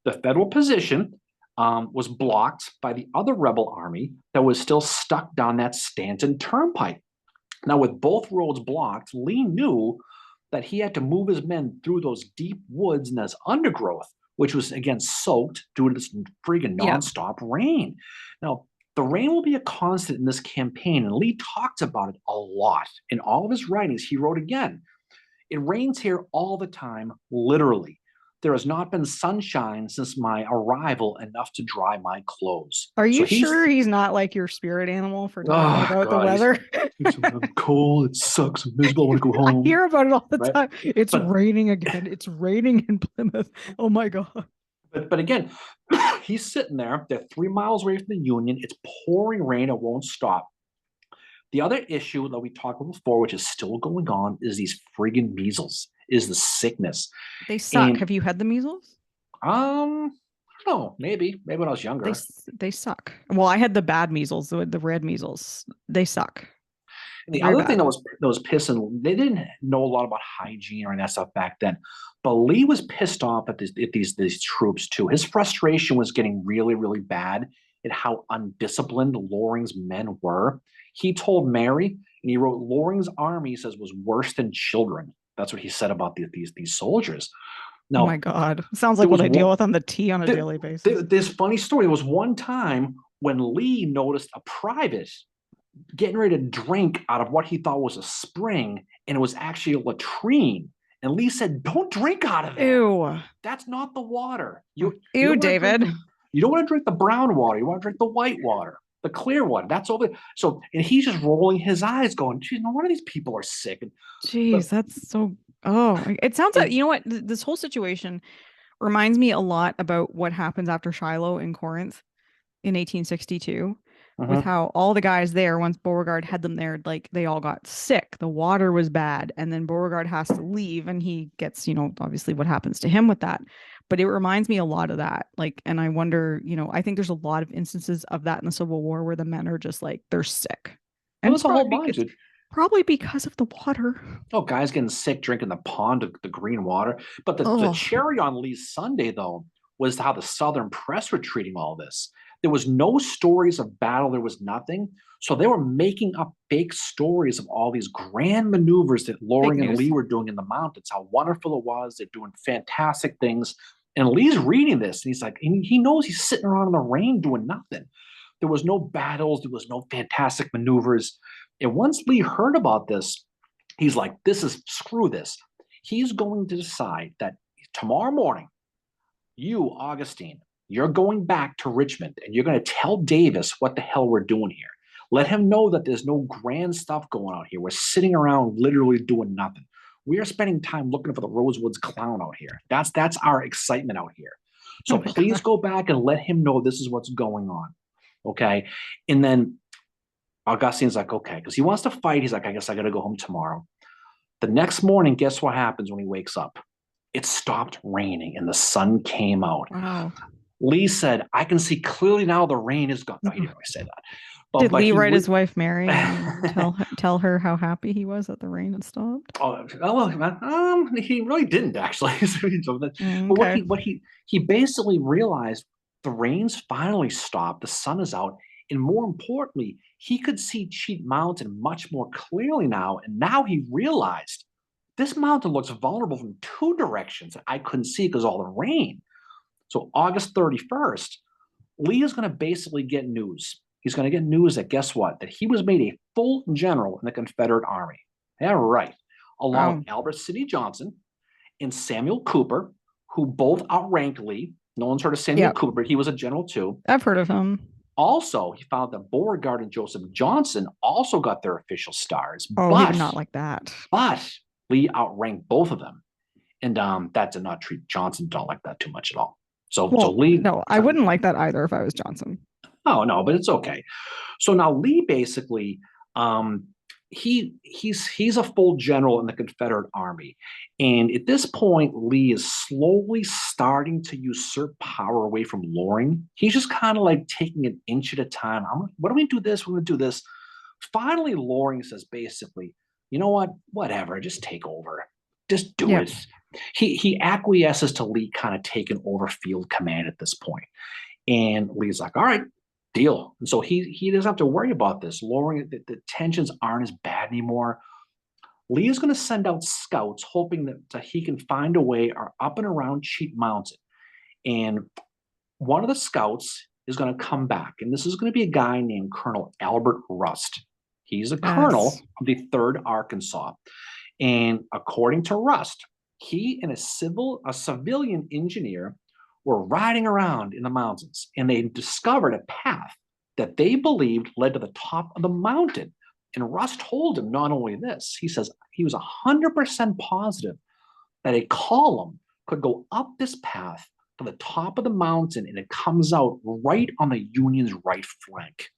The federal position was blocked by the other rebel army that was still stuck down that Stanton Turnpike. Now, with both roads blocked, Lee knew that he had to move his men through those deep woods and this undergrowth, which was, again, soaked due to this freaking nonstop rain. Now, the rain will be a constant in this campaign, and Lee talks about it a lot. In all of his writings, he wrote again, it rains here all the time, literally. There has not been sunshine since my arrival enough to dry my clothes. Are you sure he's not like your spirit animal for talking about the weather? I'm cold. It sucks. I'm miserable. I want to go home. I hear about it all the time. It's raining again. It's raining in Plymouth. Oh my God. But again, he's sitting there. They're 3 miles away from the Union. It's pouring rain. It won't stop. The other issue that we talked about before, which is still going on, is these friggin' measles, is the sickness. They suck. And, have you had the measles? I don't know. Maybe when I was younger. They suck. Well, I had the bad measles, the red measles. They suck. And the other thing that was pissing, they didn't know a lot about hygiene or that stuff back then. But Lee was pissed off at these troops too. His frustration was getting really, really bad at how undisciplined Loring's men were. He told Mary, and he wrote, Loring's army, he says, was worse than children. That's what he said about these soldiers. Now, oh my God. Sounds like what I deal with on the T on a daily basis. This funny story. There was one time when Lee noticed a private getting ready to drink out of what he thought was a spring, and it was actually a latrine. And Lee said, don't drink out of it. Ew. That's not the water. Ew, David. You don't want to drink the brown water. You want to drink the white water. The clear one, that's over. So, and he's just rolling his eyes, going, "Geez, no wonder these people are sick." Jeez, that's so. Oh, it sounds like, you know what? This whole situation reminds me a lot about what happens after Shiloh in Corinth in 1862, with how all the guys there, once Beauregard had them there, like they all got sick. The water was bad, and then Beauregard has to leave, and he gets, obviously what happens to him with that. But it reminds me a lot of that. Like, and I wonder, I think there's a lot of instances of that in the Civil War where the men are just like, they're sick. And it's a whole bunch. Probably because of the water. Oh, guys getting sick drinking the pond of the green water. But the cherry on Lee's Sunday, though, was how the Southern press were treating all this. There was no stories of battle. There was nothing. So they were making up fake stories of all these grand maneuvers that Loring and Lee were doing in the mountains, how wonderful it was. They're doing fantastic things. And Lee's reading this, and he's like, and he knows he's sitting around in the rain doing nothing. There was no battles. There was no fantastic maneuvers. And once Lee heard about this, he's like, screw this. He's going to decide that tomorrow morning, you, Augustine, you're going back to Richmond, and you're going to tell Davis what the hell we're doing here. Let him know that there's no grand stuff going on here. We're sitting around literally doing nothing. We are spending time looking for the Rosewoods clown out here. That's our excitement out here. So please go back and let him know this is what's going on. Okay. And then Augustine's like, okay, because he wants to fight. He's like, I guess I got to go home tomorrow. The next morning, guess what happens when he wakes up? It stopped raining and the sun came out. Wow. Lee said, I can see clearly now the rain is gone. No, he didn't really say that. Did Lee write his wife Mary and tell her how happy he was that the rain had stopped? Oh, well, he really didn't actually. But what he basically realized, the rain's finally stopped, the sun is out, and more importantly, he could see Cheat Mountain much more clearly now. And now he realized this mountain looks vulnerable from two directions that I couldn't see because of all the rain. So August 31st, Lee is going to basically get news. He's going to get news that, guess what? That he was made a full general in the Confederate Army. Yeah, right. Along with Albert Sidney Johnson and Samuel Cooper, who both outranked Lee. No one's heard of Samuel Cooper, but he was a general too. I've heard of him. Also, he found that Beauregard and Joseph Johnson also got their official stars. Oh, but, he did not like that. But Lee outranked both of them. And that did not treat Johnson don't like that too much at all. So Well, Lee, no, I wouldn't like that either if I was Johnson. oh no, but it's okay. So now Lee basically, um, he's a full general in the Confederate Army, and at this point, Lee is slowly starting to usurp power away from Loring. He's just kind of like taking an inch at a time. What do we do this? We're going to do this. Finally, Loring says basically, you know what? Whatever, just take over. Just do Yep. it. He acquiesces to Lee kind of taking over field command at this point. And Lee's like, all right, deal. And so he doesn't have to worry about this. Lowering the tensions aren't as bad anymore. Lee is going to send out scouts, hoping that he can find a way up and around Cheat Mountain. And one of the scouts is going to come back, and this is going to be a guy named Colonel Albert Rust. He's a colonel of the 3rd Arkansas. And according to Rust, he and a civilian engineer were riding around in the mountains, and they discovered a path that they believed led to the top of the mountain. And Rust told him not only this, he says he was 100% positive that a column could go up this path to the top of the mountain, and it comes out right on the Union's right flank.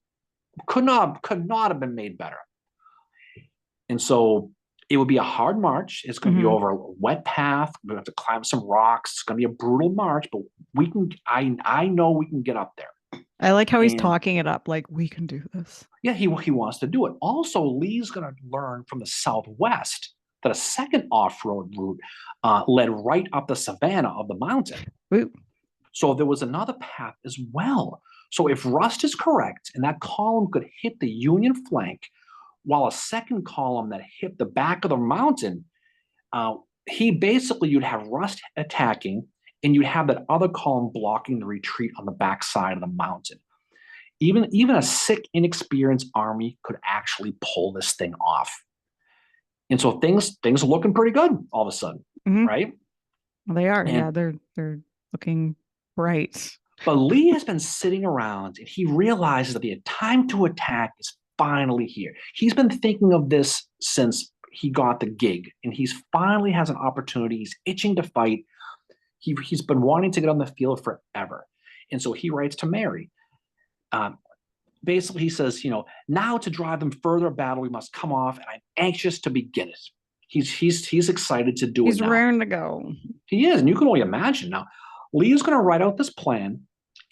Could not have been made better. And so it would be a hard march. It's going to be over a wet path. We have to climb some rocks. It's going to be a brutal march, but we can. I know we can get up there. I like how he's talking it up, like we can do this. Yeah, he wants to do it. Also, Lee's going to learn from the Southwest that a second off-road route led right up the savannah of the mountain. Ooh. So there was another path as well. So if Rust is correct, and that column could hit the Union flank, while a second column that hit the back of the mountain, you'd have Rust attacking, and you'd have that other column blocking the retreat on the back side of the mountain. Even a sick, inexperienced army could actually pull this thing off. And so things are looking pretty good all of a sudden, right? Well, they are. Yeah, they're looking bright. But Lee has been sitting around, and he realizes that the time to attack is finally here. He's been thinking of this since he got the gig, and he's finally has an opportunity. He's itching to fight. He's been wanting to get on the field forever. And so he writes to Mary. Basically, he says, now to drive them further battle, we must come off, and I'm anxious to begin it. He's excited to do it. He's raring to go. He is, and you can only imagine. Now, Lee is going to write out this plan,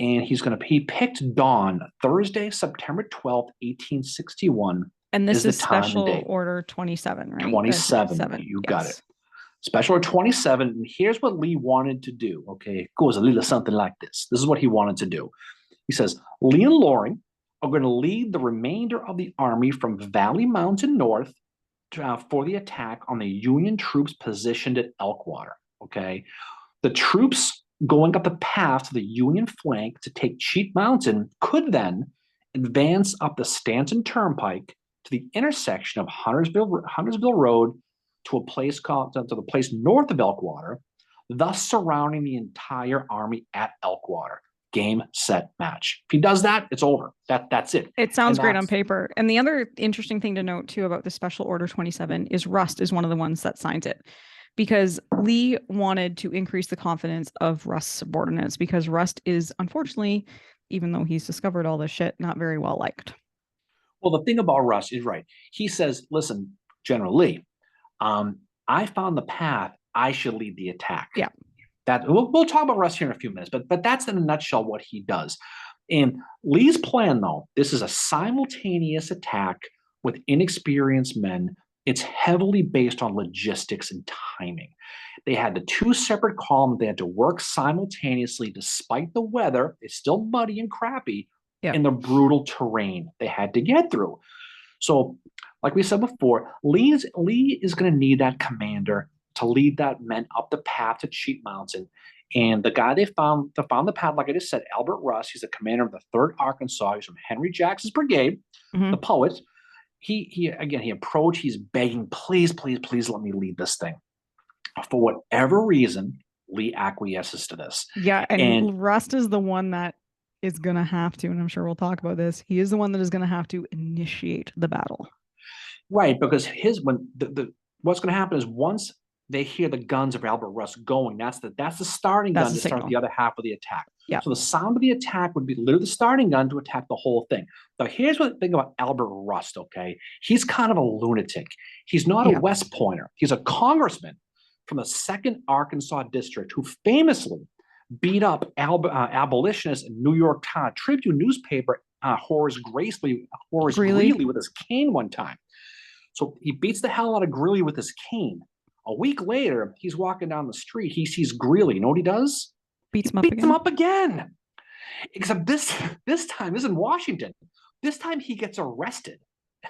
and he picked dawn, Thursday, September 12th, 1861. And this is Special Order 27, right? 27. You got it. Special Order 27. And here's what Lee wanted to do. Okay, it goes a little something like this. This is what he wanted to do. He says, Lee and Loring are going to lead the remainder of the army from Valley Mountain north for the attack on the Union troops positioned at Elkwater. Okay, the troops going up the path to the Union flank to take Cheat Mountain could then advance up the Stanton Turnpike to the intersection of Huntersville Road to the place north of Elkwater, thus surrounding the entire army at Elkwater. Game, set, match. If he does that, it's over. That's it. It sounds great on paper. And the other interesting thing to note too about the Special Order 27 is Rust is one of the ones that signs it, because Lee wanted to increase the confidence of Rust's subordinates, because Rust is, unfortunately, even though he's discovered all this shit, not very well liked. Well, the thing about Rust is right. He says, listen, General Lee, I found the path. I should lead the attack. Yeah. That we'll talk about Rust here in a few minutes, but that's in a nutshell what he does. And Lee's plan, though, this is a simultaneous attack with inexperienced men. It's heavily based on logistics and timing. They had the two separate columns. They had to work simultaneously despite the weather. It's still muddy and crappy in the brutal terrain they had to get through. So, like we said before, Lee is going to need that commander to lead that men up the path to Cheat Mountain. And the guy they found the path, like I just said, Albert Rust, he's the commander of the 3rd Arkansas. He's from Henry Jackson's brigade, the poet. He approached, he's begging, please, please, please let me lead this thing. For whatever reason, Lee acquiesces to this. Yeah, and Rust is the one that is going to have to, and I'm sure we'll talk about this, he is the one that is going to have to initiate the battle. Right, because what's going to happen is once they hear the guns of Albert Rust going, that's the starting That's gun the to start signal. the other half of the attack. Yeah. So the sound of the attack would be literally the starting gun to attack the whole thing. Now, here's what the thing about Albert Rust, okay? He's kind of a lunatic. He's not a Yeah. West Pointer. He's a congressman from the 2nd Arkansas District who famously beat up abolitionists in New York Tribune newspaper Horace Greeley with his cane one time. So he beats the hell out of Greeley with his cane. A week later, he's walking down the street. He sees Greeley. You know what he does? Beats He beats him up again. Except this time is in Washington. This time he gets arrested.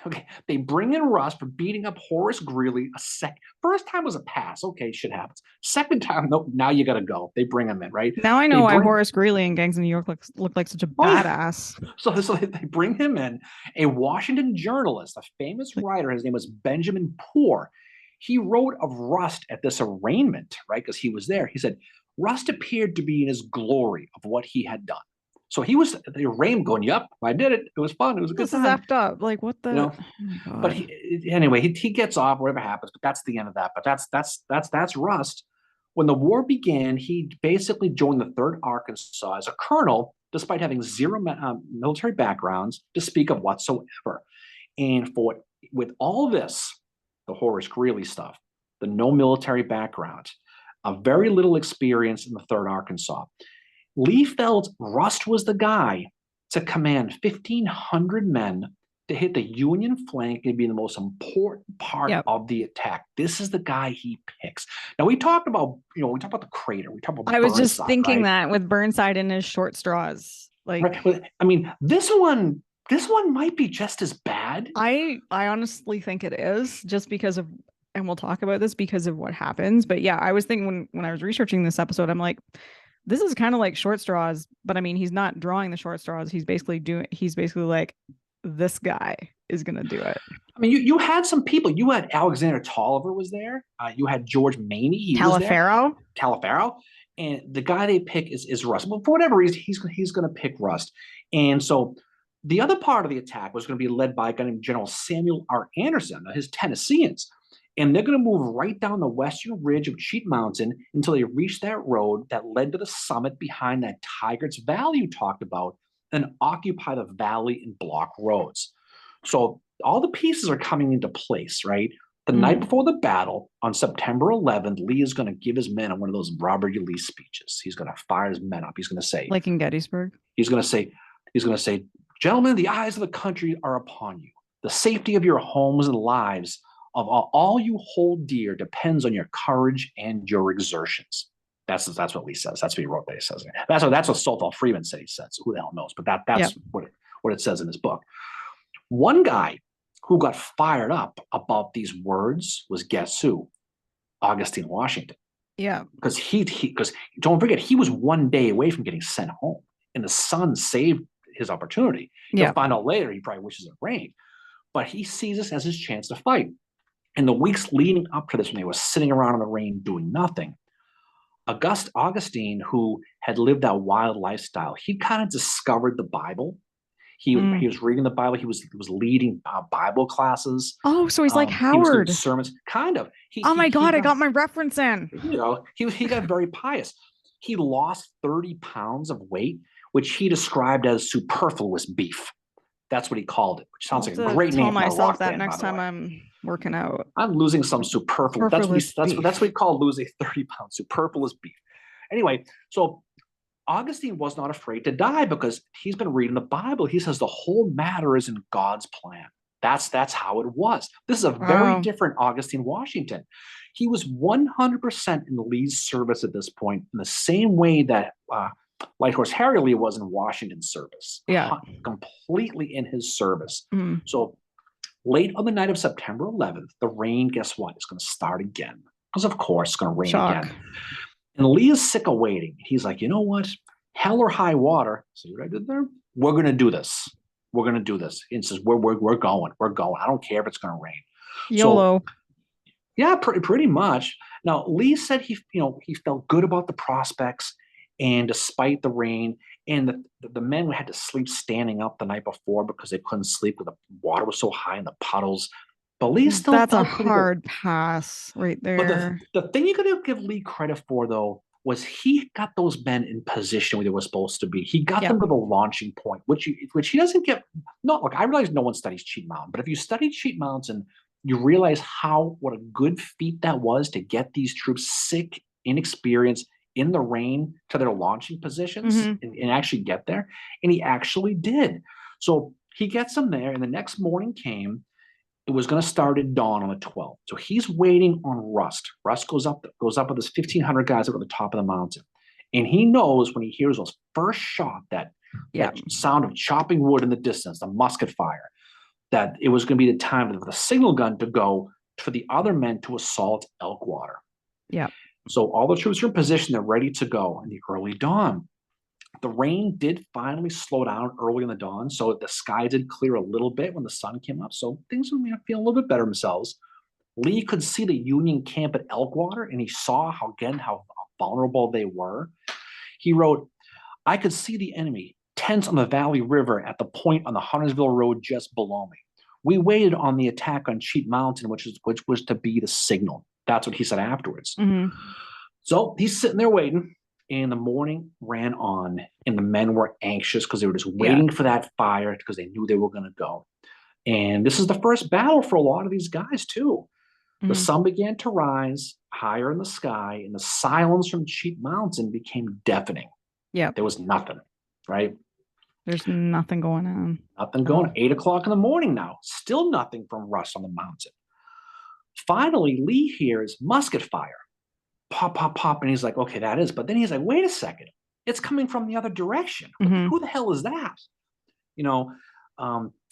Okay, they bring in Rust for beating up Horace Greeley a second. First time was a pass. Okay, shit happens. Second time, nope, now you got to go. They bring him in, right? Now I know why Horace Greeley and Gangs in New York look like such a badass. So they bring him in, a Washington journalist, a famous writer. His name was Benjamin Poor. He wrote of Rust at this arraignment, right? Because he was there. He said, Rust appeared to be in his glory of what he had done. So he was at the arraignment going, yep, I did it. It was fun. It was a good time. This is effed up. Like, what the? You know? Oh, but anyway, he gets off, whatever happens, but that's the end of that. But that's Rust. When the war began, he basically joined the 3rd Arkansas as a colonel, despite having zero military backgrounds to speak of whatsoever. And with all this, the Horace Greeley stuff, the no military background, a very little experience in the 3rd Arkansas, Lee felt Rust was the guy to command 1,500 men to hit the Union flank and be the most important part of the attack. This is the guy he picks. Now we talked about the crater. We talked about. I was just thinking that with Burnside and his short straws. Like, I mean, this one might be just as bad. I honestly think it is, just because of, and we'll talk about this because of what happens. But yeah, I was thinking when I was researching this episode, I'm like, this is kind of like short straws, but I mean, he's not drawing the short straws. He's basically like, this guy is going to do it. I mean, you had some people. You had Alexander Tolliver was there. You had George Maney. Taliaferro. And the guy they pick is Rust. But for whatever reason, he's going to pick Rust. And so the other part of the attack was going to be led by a guy named General Samuel R. Anderson, his Tennesseans. And they're going to move right down the western ridge of Cheat Mountain until they reach that road that led to the summit behind that Tigard's Valley you talked about, and occupy the valley and block roads. So all the pieces are coming into place, right? The night before the battle, on September 11th, Lee is going to give his men one of those Robert E. Lee speeches. He's going to fire his men up. He's going to say, like in Gettysburg. He's going to say, gentlemen, the eyes of the country are upon you. The safety of your homes and lives of all you hold dear depends on your courage and your exertions. That's what Lee says. That's what he wrote that he says. That's what Sothel Freeman said he says. Who the hell knows? But that's what it says in his book. One guy who got fired up about these words was, guess who? Augustine Washington. Yeah. Because don't forget, he was one day away from getting sent home, and the sun saved his opportunity. You'll find out later he probably wishes it rained. But he sees this as his chance to fight. In the weeks leading up to this, when they were sitting around in the rain doing nothing, Augustine, who had lived that wild lifestyle, he kind of discovered the Bible. He was reading the Bible. He was leading Bible classes. Oh, so he's like Howard. He was doing sermons, kind of. I got my reference in. He got very pious. He lost 30 pounds of weight, which he described as superfluous beef. That's what he called it, which sounds like a great name. Tell myself that next time I'm working out. I'm losing some superfluous. That's what we call losing 30 pounds, superfluous beef. Anyway, so Augustine was not afraid to die because he's been reading the Bible. He says the whole matter is in God's plan. That's how it was. This is a very different Augustine Washington. He was 100% in Lee's service at this point, in the same way that Lighthorse Harry Lee was in Washington's service. Yeah. Completely in his service. So late on the night of September 11th, the rain, guess what? It's going to start again. Because of course it's going to rain again. And Lee is sick of waiting. He's like, you know what? Hell or high water. See what I did there? We're going to do this. We're going to do this. He says, we're going. We're going. I don't care if it's going to rain. YOLO. So, yeah, pretty much. Now, Lee said he felt good about the prospects, and despite the rain, and the men had to sleep standing up the night before because they couldn't sleep because the water was so high in the puddles. But Lee still That's a felt pretty good. hard pass right But there. the thing you got to give Lee credit for, though, was he got those men in position where they were supposed to be. He got Yep. them to the launching point, which he doesn't get. Not look, I realize no one studies Cheat Mountain, but if you study Cheat Mountain, you realize what a good feat that was to get these troops sick, inexperienced in the rain to their launching positions Hmm. and actually get there. And he actually did. So he gets them there, and the next morning came. It was going to start at dawn on the 12th. So he's waiting on Rust. Rust goes up with his 1,500 guys up at the top of the mountain. And he knows when he hears those first shot, that Yeah. sound of chopping wood in the distance, the musket fire, that it was going to be the time for the signal gun to go for the other men to assault Elkwater. Yeah. So all the troops are in position. They're ready to go in the early dawn. The rain did finally slow down early in the dawn, so the sky did clear a little bit when the sun came up. So things were feeling a little bit better themselves. Lee could see the Union camp at Elkwater, and he saw how vulnerable they were. He wrote, "I could see the enemy tents on the Valley River at the point on the Huntersville Road just below me. We waited on the attack on Cheat Mountain, which was to be the signal." That's what he said afterwards. Hmm. So he's sitting there waiting, and the morning ran on, and the men were anxious because they were just waiting for that fire because they knew they were going to go. And this is the first battle for a lot of these guys, too. The Hmm. sun began to rise higher in the sky, and the silence from Cheat Mountain became deafening. Yeah. There was nothing, right? There's nothing going on. Nothing going. 8 o'clock in the morning now. Still nothing from Russ on the mountain. Finally, Lee hears musket fire. Pop, pop, pop. And he's like, okay, that is. But then he's like, wait a second. It's coming from the other direction. Hmm. Who the hell is that? You know,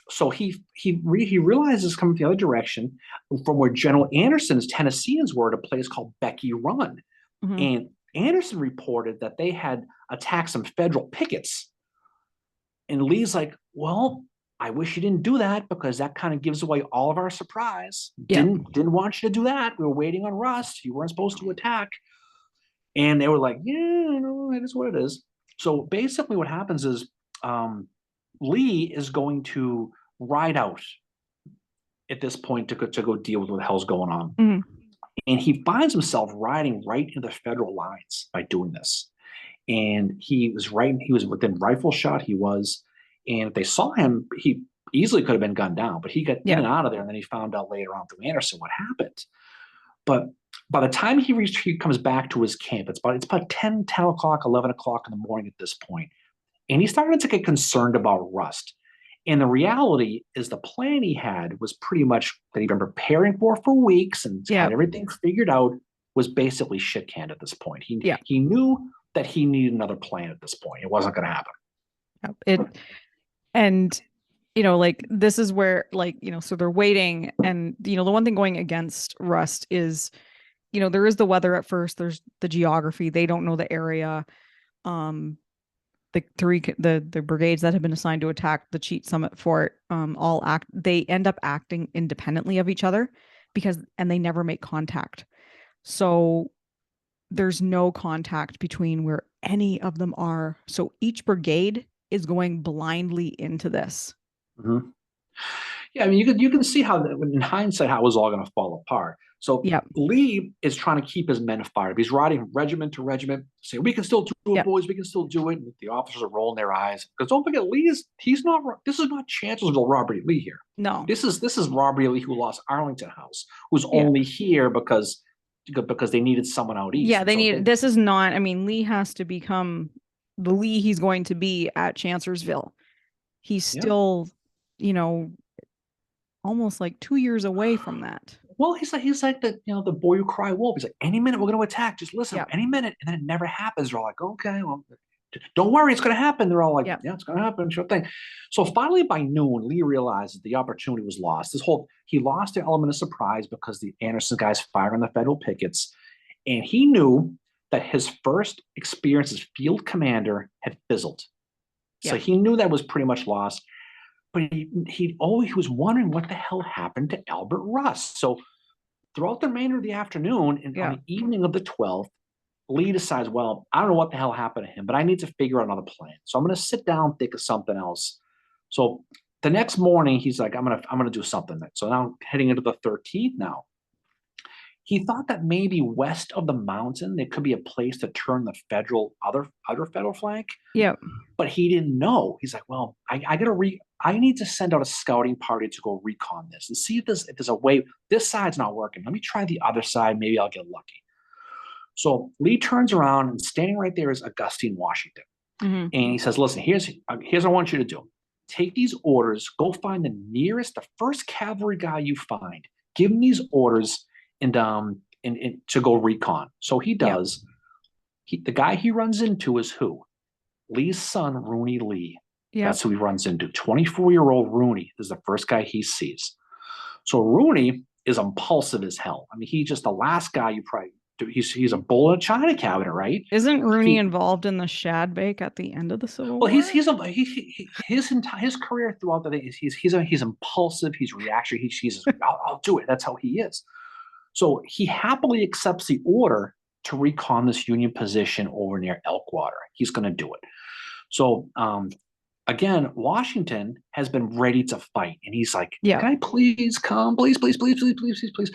so he realizes it's coming from the other direction from where General Anderson's Tennesseans were at a place called Becky Run. Hmm. And Anderson reported that they had attacked some federal pickets. And Lee's like, well, I wish you didn't do that because that kind of gives away all of our surprise. Yeah. Didn't want you to do that. We were waiting on Rust. You weren't supposed to attack. And they were like, yeah, no, it is what it is. So basically what happens is Lee is going to ride out at this point to go deal with what the hell's going on. Hmm. And he finds himself riding right into the federal lines by doing this. And he was within rifle shot. And if they saw him, he easily could have been gunned down, but he got in and out of there. And then he found out later on through Anderson what happened. But by the time he comes back to his camp, it's about 10 o'clock, 11 o'clock in the morning at this point. And he started to get concerned about Rust. And the reality is the plan he had was pretty much that he'd been preparing for weeks and had everything figured out, was basically shit canned at this point. He knew that he needed another plan at this point. It wasn't going to happen. And like this is where so they're waiting, and the one thing going against Rust is there is the weather at first, there's the geography, they don't know the area. The brigades that have been assigned to attack the Cheat Summit Fort they end up acting independently of each other and they never make contact. So there's no contact between where any of them are. So each brigade is going blindly into this. Mm-hmm. Yeah, I mean, you can see how, in hindsight, how it was all going to fall apart. So Lee is trying to keep his men fired. He's riding regiment to regiment, saying, "We can still do it, boys. We can still do it." And the officers are rolling their eyes because don't forget, he's not. This is not Chancellorsville Robert E. Lee here. No, this is Robert E. Lee who lost Arlington House, who's only here because they needed someone out east. Yeah, this is not. I mean, Lee has to become the Lee he's going to be at Chancellorsville. He's still, almost like 2 years away from that. Well, he's like the boy who cried wolf. He's like, any minute we're going to attack. Just listen, any minute, and then it never happens. They're all like, okay, well, don't worry, it's going to happen. They're all like, yeah, it's going to happen, sure thing. So finally, by noon, Lee realizes the opportunity was lost. He lost the element of surprise because the Anderson guys fired on the federal pickets, and he knew that his first experience as field commander had fizzled. So he knew that was pretty much lost. But he was wondering what the hell happened to Albert Rust. So throughout the remainder of the afternoon and on the evening of the 12th, Lee decides, well, I don't know what the hell happened to him, but I need to figure out another plan. So I'm going to sit down and think of something else. So the next morning, he's like, I'm gonna do something. So now heading into the 13th now. He thought that maybe west of the mountain there could be a place to turn the other federal flank, Yep. but he didn't know. He's like, well, I need to send out a scouting party to go recon this and see if there's a way. This side's not working. Let me try the other side. Maybe I'll get lucky. So Lee turns around and standing right there is Augustine Washington. Hmm. And he says, listen, here's what I want you to do. Take these orders, go find the first cavalry guy you find. Give him these orders and to go recon. So he Yep. does. The guy he runs into is who? Lee's son, Rooney Lee. Yep. That's who he runs into. 24-year-old Rooney is the first guy he sees. So Rooney is impulsive as hell. I mean, he's just the last guy you probably he's a bull in a china cabinet, right? Isn't Rooney involved in the Shad Bake at the end of the Civil War? Well, his career throughout the day he's impulsive, he's reactionary, he's I'll do it. That's how he is. So he happily accepts the order to recon this Union position over near Elkwater. He's going to do it. So again, Washington has been ready to fight, and he's like, yeah. "Can I please come? Please, please, please, please, please, please, please."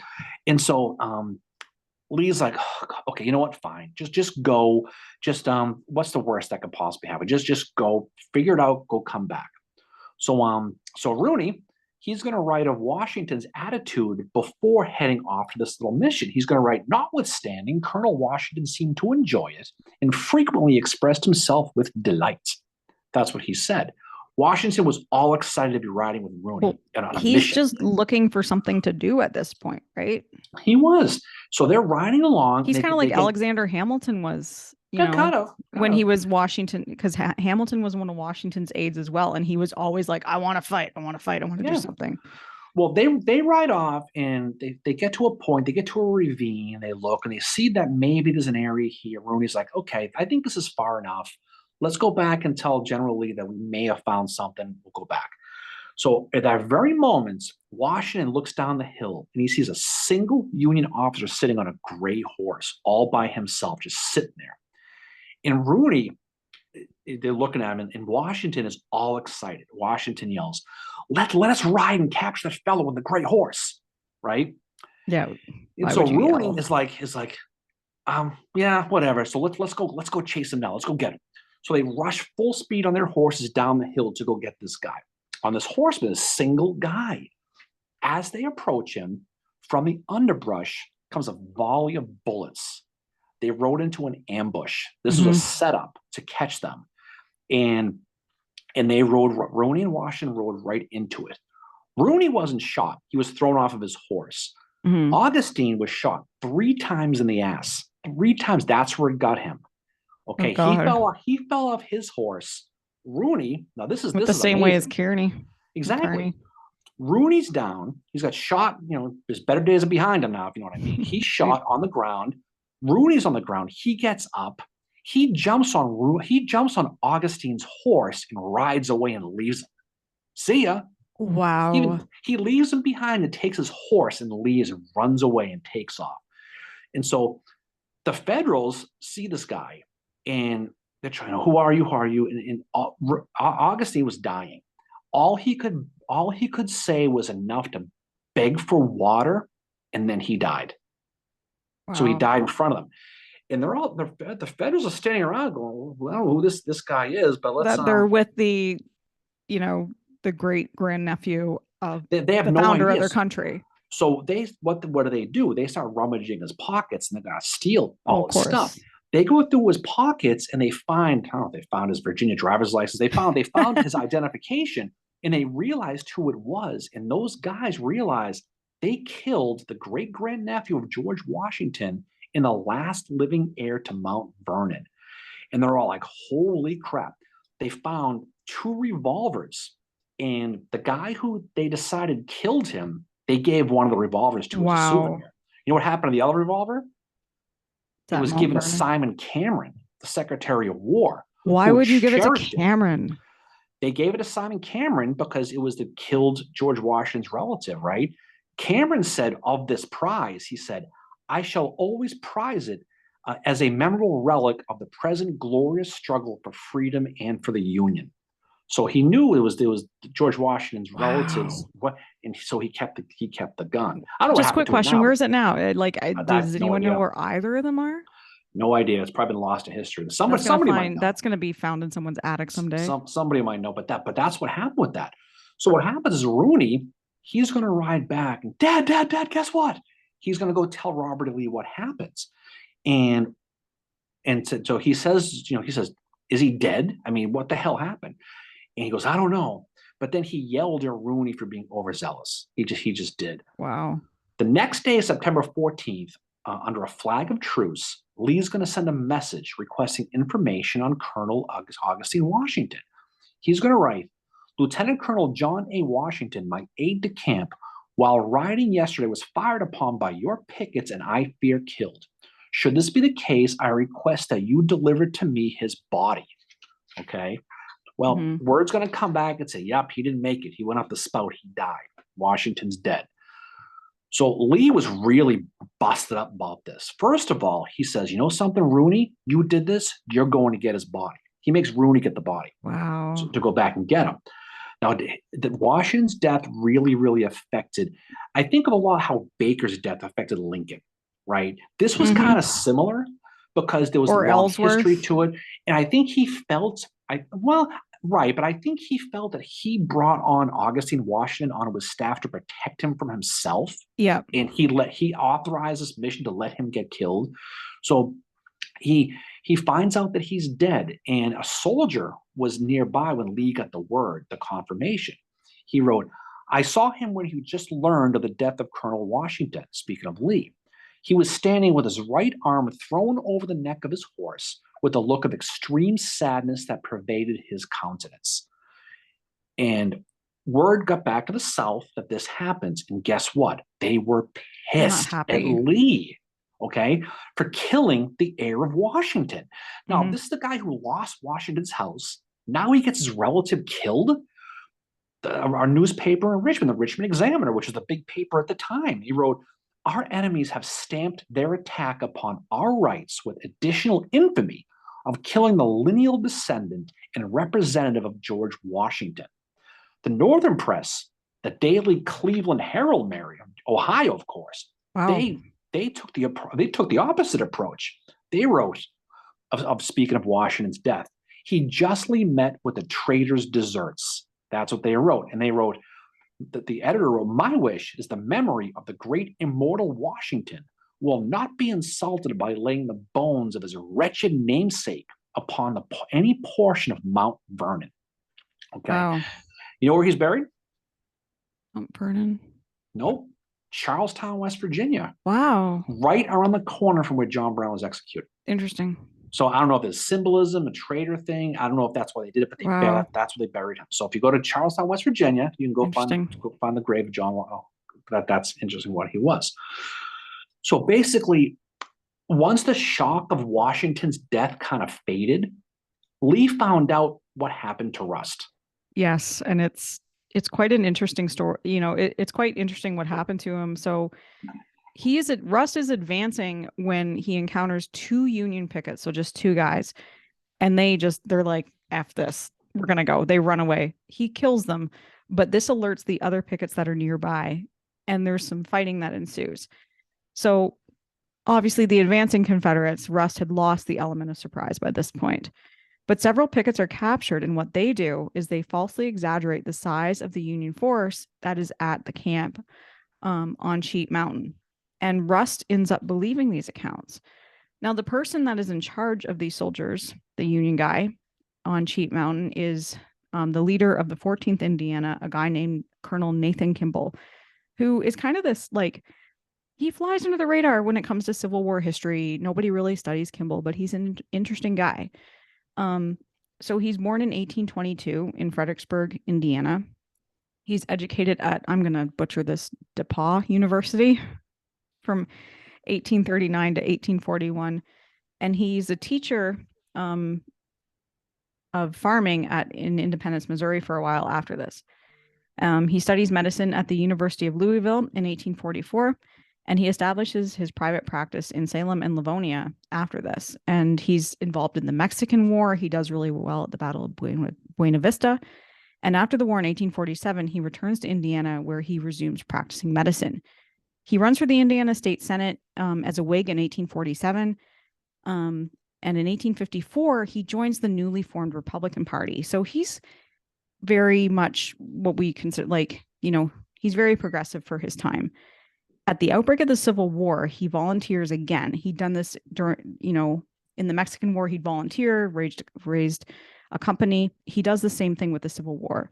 And so Lee's like, oh, okay, you know what? Fine. Just go. Just what's the worst that could possibly happen? Just go, figure it out, go come back. So Rooney, he's going to write of Washington's attitude before heading off to this little mission. He's going to write, notwithstanding, Colonel Washington seemed to enjoy it and frequently expressed himself with delight. That's what he said. Washington was all excited to be riding with Rooney on a he's mission. just looking for something to do at this point, right? He was. So they're riding along. He's kind of like Alexander Hamilton was, when he was Washington, because Hamilton was one of Washington's aides as well. And he was always like, I want to fight. I want to fight. I want to do something. Well, they ride off and they get to a point, they get to a ravine, they look and they see that maybe there's an area here. Rooney's like, okay, I think this is far enough. Let's go back and tell General Lee that we may have found something. We'll go back. So at that very moment, Washington looks down the hill and he sees a single Union officer sitting on a gray horse all by himself, just sitting there. And Rooney, they're looking at him, and Washington is all excited. Washington yells, let us ride and capture that fellow on the gray horse, right? Yeah. And so Rooney is like, yeah, whatever. So let's go chase him now. Let's go get him. So they rush full speed on their horses down the hill to go get this guy. On this horseman, a single guy. As they approach him, from the underbrush comes a volley of bullets. They rode into an ambush. This was a setup to catch them. And Rooney and Washington rode right into it. Rooney wasn't shot. He was thrown off of his horse. Augustine was shot 3 times in the ass. 3 times. That's where it got him. Okay, he fell off his horse. Rooney, now this is the same way as Kearney. Exactly. Kearney. Rooney's down. He's got shot. There's better days are behind him now, if you know what I mean. He's shot on the ground. Rooney's on the ground. He gets up. He jumps on Augustine's horse and rides away and leaves him. See ya. Wow. He leaves him behind and takes his horse and leaves and runs away and takes off. And so the Federals see this guy and they're trying to, who are you? And Augustine was dying. All he could say was enough to beg for water, and then he died. Wow. So he died in front of them. And the Federals are standing around going, well, I don't know who this guy is, but let's they're with the great grandnephew of they have the no founder ideas. of their country. So what do? They start rummaging his pockets and they're gonna steal all his stuff. They go through his pockets and they find, I don't know if they found his Virginia driver's license. They found his identification, and they realized who it was. And those guys realized they killed the great grandnephew of George Washington and the last living heir to Mount Vernon. And they're all like, holy crap. They found 2 revolvers. And the guy who they decided killed him, they gave one of the revolvers to as a souvenir. You know what happened to the other revolver? It was given to Simon Cameron, the Secretary of War. Why would you give it to Cameron? They gave it to Simon Cameron because it was the killed George Washington's relative, right? Cameron said of this prize, he said, I shall always prize it as a memorable relic of the present glorious struggle for freedom and for the Union. So he knew it was George Washington's relatives. Wow. What, and so he kept the gun. I don't know what Just happened quick to it question. now, Where but is it now? I have Does no anyone know idea. where either of them are? No idea. It's probably been lost to history. Somebody might know. That's gonna be found in someone's attic someday. Somebody might know, but that's what happened with that. So what happens is Rooney, he's going to ride back, and Dad, guess what? He's going to go tell Robert E. Lee what happens, and so he says, he says, is he dead? I mean, what the hell happened? And he goes, I don't know. But then he yelled at Rooney for being overzealous. He just did. Wow. The next day, September 14th, under a flag of truce, Lee's going to send a message requesting information on Colonel Augustine Washington. He's going to write, Lieutenant Colonel John A. Washington, my aide de camp, while riding yesterday, was fired upon by your pickets and I fear killed. Should this be the case, I request that you deliver to me his body. Okay. Well, word's going to come back and say, yep, he didn't make it. He went up the spout. He died. Washington's dead. So Lee was really busted up about this. First of all, he says, you know something, Rooney, you did this. You're going to get his body. He makes Rooney get the body. Wow. To go back and get him. Now, Washington's death really, really affected. I think of a lot how Baker's death affected Lincoln, right? This was kind of similar because there was Or a long Ellsworth. history to it. And I think he felt, right, but I think he felt that he brought on Augustine Washington onto his staff to protect him from himself. Yeah. And he authorized this mission to let him get killed. So he finds out that he's dead, and a soldier was nearby when Lee got the word, the confirmation. He wrote, I saw him when he just learned of the death of Colonel Washington, speaking of Lee. He was standing with his right arm thrown over the neck of his horse with a look of extreme sadness that pervaded his countenance. And word got back to the South that this happens, and guess what? They were pissed at Lee, okay, for killing the heir of Washington. Now, this is the guy who lost Washington's house. Now he gets his relative killed. Our newspaper in Richmond, the Richmond Examiner, which was the big paper at the time, he wrote, our enemies have stamped their attack upon our rights with additional infamy of killing the lineal descendant and representative of George Washington. The Northern press, the Daily Cleveland Herald, Mary, Ohio, of course, they took the opposite approach. They wrote of speaking of Washington's death, he justly met with the traitor's deserts. That's what they wrote. And they wrote that the editor wrote, my wish is the memory of the great immortal Washington will not be insulted by laying the bones of his wretched namesake upon any portion of Mount Vernon. Okay. Wow. You know where he's buried? Mount Vernon? Nope. Charlestown, West Virginia. Wow. Right around the corner from where John Brown was executed. Interesting. So I don't know if it's symbolism, a traitor thing. I don't know if that's why they did it, but that's where they buried him. So if you go to Charlestown, West Virginia, you can go find the grave of John. Oh, that's interesting what he was. So basically, once the shock of Washington's death kind of faded, Lee found out what happened to Rust. Yes, and it's quite an interesting story. You know, it's quite interesting what happened to him. So Rust is advancing when he encounters two Union pickets, so just two guys, and they're like, F this, we're gonna go. They run away. He kills them, but this alerts the other pickets that are nearby, and there's some fighting that ensues. So obviously the advancing Confederates, Rust had lost the element of surprise by this point. But several pickets are captured, and what they do is they falsely exaggerate the size of the Union force that is at the camp on Sheep Mountain. And Rust ends up believing these accounts. Now, the person that is in charge of these soldiers, the Union guy on Sheep Mountain, is the leader of the 14th Indiana, a guy named Colonel Nathan Kimball, who is kind of this, like, he flies under the radar when it comes to Civil War history. Nobody really studies Kimball, but he's an interesting guy. So he's born in 1822 in Fredericksburg, Indiana. He's educated at, I'm going to butcher this, DePauw University from 1839 to 1841. And he's a teacher of farming in Independence, Missouri for a while after this. He studies medicine at the University of Louisville in 1844. And he establishes his private practice in Salem and Livonia after this. And he's involved in the Mexican War. He does really well at the Battle of Buena Vista. And after the war in 1847, he returns to Indiana where he resumes practicing medicine. He runs for the Indiana State Senate as a Whig in 1847. And in 1854, he joins the newly formed Republican Party. So he's very much what we consider he's very progressive for his time. At the outbreak of the Civil War, he volunteers again. He'd done this during, in the Mexican War, he'd volunteer, raised a company. He does the same thing with the Civil War.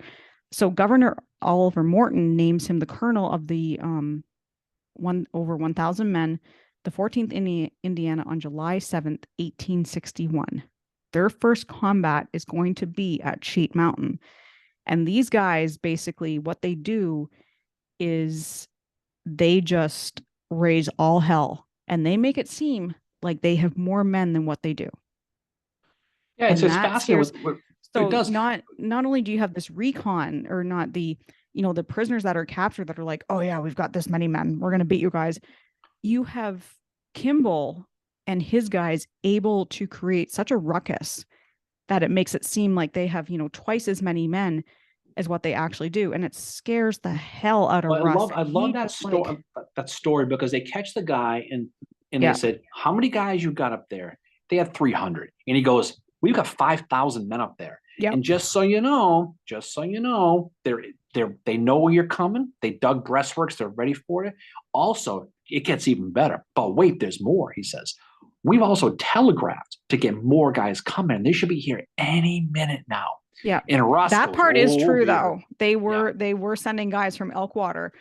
So Governor Oliver Morton names him the colonel of the over 1,000 men, the 14th Indiana on July 7th, 1861. Their first combat is going to be at Sheet Mountain. And these guys, basically, what they do is they just raise all hell. And they make it seem like they have more men than what they do. Yeah, it's fascinating. So not only do you have this recon, or not the prisoners that are captured that are like, oh yeah, we've got this many men, we're going to beat you guys. You have Kimball and his guys able to create such a ruckus that it makes it seem like they have, twice as many men as what they actually do. And it scares the hell out of Russ. I love that story, that story, because they catch the guy and they said, how many guys you got up there? They had 300. And he goes, we've got 5,000 men up there. Yep. And just so you know, they know where you're coming. They dug breastworks. They're ready for it. Also, it gets even better. But wait, there's more, he says. We've also telegraphed to get more guys coming. They should be here any minute now. Yeah. And Russ that part is true, though. They were sending guys from Elkwater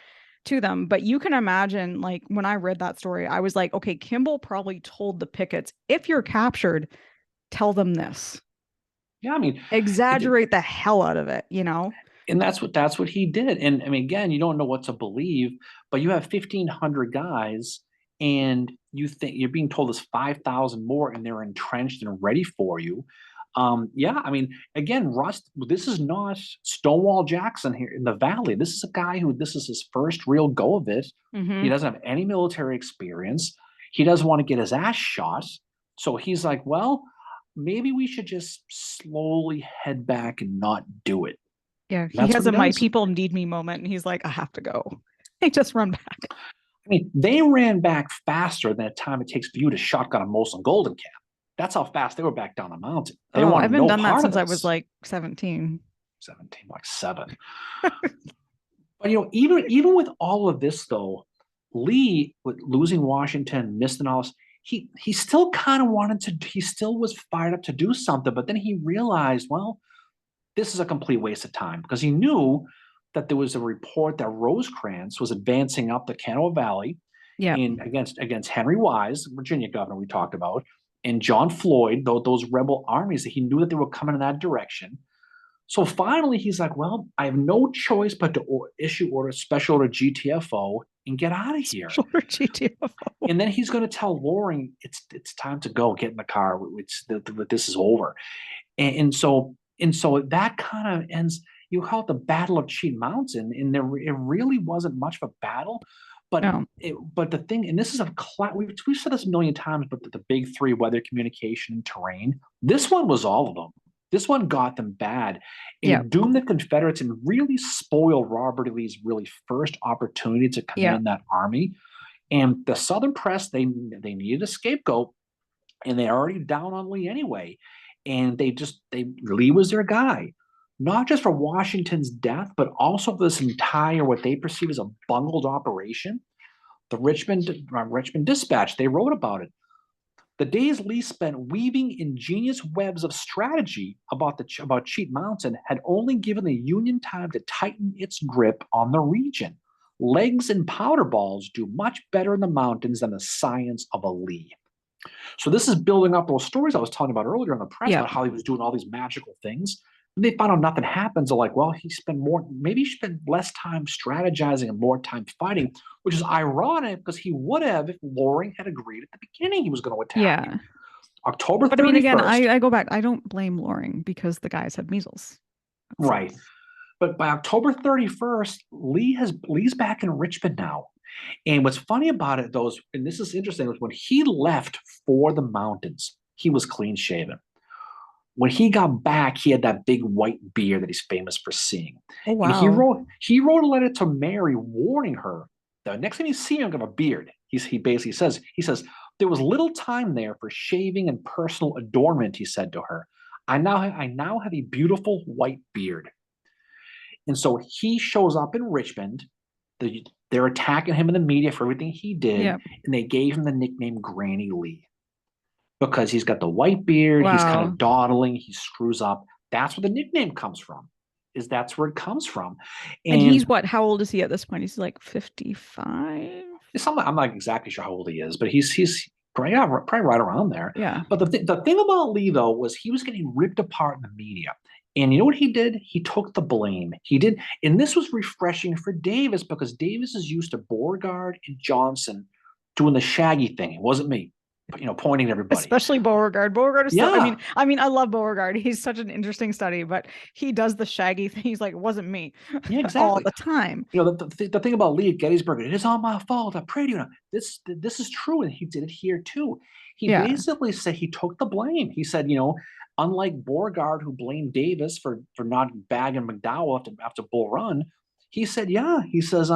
to them. But you can imagine, like, when I read that story, I was like, okay, Kimball probably told the pickets, if you're captured, tell them this. Yeah, I mean, exaggerate the hell out of it, And that's what he did. And I mean, again, you don't know what to believe, but you have 1,500 guys, and you think you're being told there's 5,000 more, and they're entrenched and ready for you. Yeah, I mean, again, Russ, this is not Stonewall Jackson here in the Valley. This is a guy this is his first real go of it. Mm-hmm. He doesn't have any military experience. He doesn't want to get his ass shot. So he's like, well, maybe we should just slowly head back and not do it. Yeah, he has a my people need me moment, and he's like, I have to go. They just run back. I mean, they ran back faster than the time it takes for you to shotgun a Molson Golden Cap. That's how fast they were back down the mountain. I haven't done that since I was like 17. 17, like 7. But even with all of this, though, Lee, with losing Washington, missing all this, he still kind of he still was fired up to do something, but then he realized, well, this is a complete waste of time, because he knew that there was a report that Rosecrans was advancing up the Kanawha Valley against Henry Wise, Virginia governor we talked about, and John Floyd, those rebel armies, that he knew that they were coming in that direction. So finally, he's like, well, I have no choice but to issue special order GTFO and get out of here. Special order GTFO. And then he's going to tell Loring, it's time to go, get in the car. This is over. And so that kind of ends. You call it the Battle of Cheat Mountain, and it really wasn't much of a battle. But but the thing, and this is we've said this a million times, but the big three: weather, communication, and terrain. This one was all of them. This one got them bad, and doomed the Confederates, and really spoiled Robert E. Lee's really first opportunity to command that army. And the Southern press, they needed a scapegoat, and they're already down on Lee anyway. And Lee was their guy, not just for Washington's death, but also for this entire, what they perceive as a bungled operation. The Richmond Dispatch, they wrote about it. The days Lee spent weaving ingenious webs of strategy about Cheat Mountain had only given the Union time to tighten its grip on the region. Legs and powder balls do much better in the mountains than the science of a Lee. So this is building up those stories I was telling about earlier in the press about how he was doing all these magical things. And they found out nothing happens. They're like, well, maybe he spent less time strategizing and more time fighting, which is ironic, because he would have if Loring had agreed at the beginning he was going to attack. Yeah. October 31st. But I mean, again, I go back. I don't blame Loring, because the guys had measles. Right. But by October 31st, Lee's back in Richmond now. And what's funny about it, though, and this is interesting, was when he left for the mountains, he was clean shaven. When he got back, he had that big white beard that he's famous for seeing. Oh, And wow. he wrote a letter to Mary warning her the next time you see him, have a beard. He basically says, there was little time there for shaving and personal adornment, he said to her. I now have a beautiful white beard. And so he shows up in Richmond. They're attacking him in the media for everything he did, Yeah. and they gave him the nickname Granny Lee because he's got the white beard, he's kind Wow. of dawdling, he screws up. That's where the nickname comes from. Is that's where it comes from. And And he's what? How old is he at this point? He's like 55. I'm not exactly sure how old he is, but he's probably, yeah, probably right around there. Yeah. But the thing about Lee though was he was getting ripped apart in the media. And you know what he did? He took the blame. He did, and this was refreshing for Davis because Davis is used to Beauregard and Johnson doing the shaggy thing. It wasn't me, pointing at everybody. Especially Beauregard. Beauregard is so, Yeah, I love Beauregard. He's such an interesting study, but he does the shaggy thing. He's like, it wasn't me yeah, all exactly. the time. The thing about Lee at Gettysburg, it is all my fault. I pray to you. This is true, and he did it here too. He Yeah. basically said he took the blame. He said, unlike Beauregard, who blamed Davis for not bagging McDowell after Bull Run, he said, yeah, he says,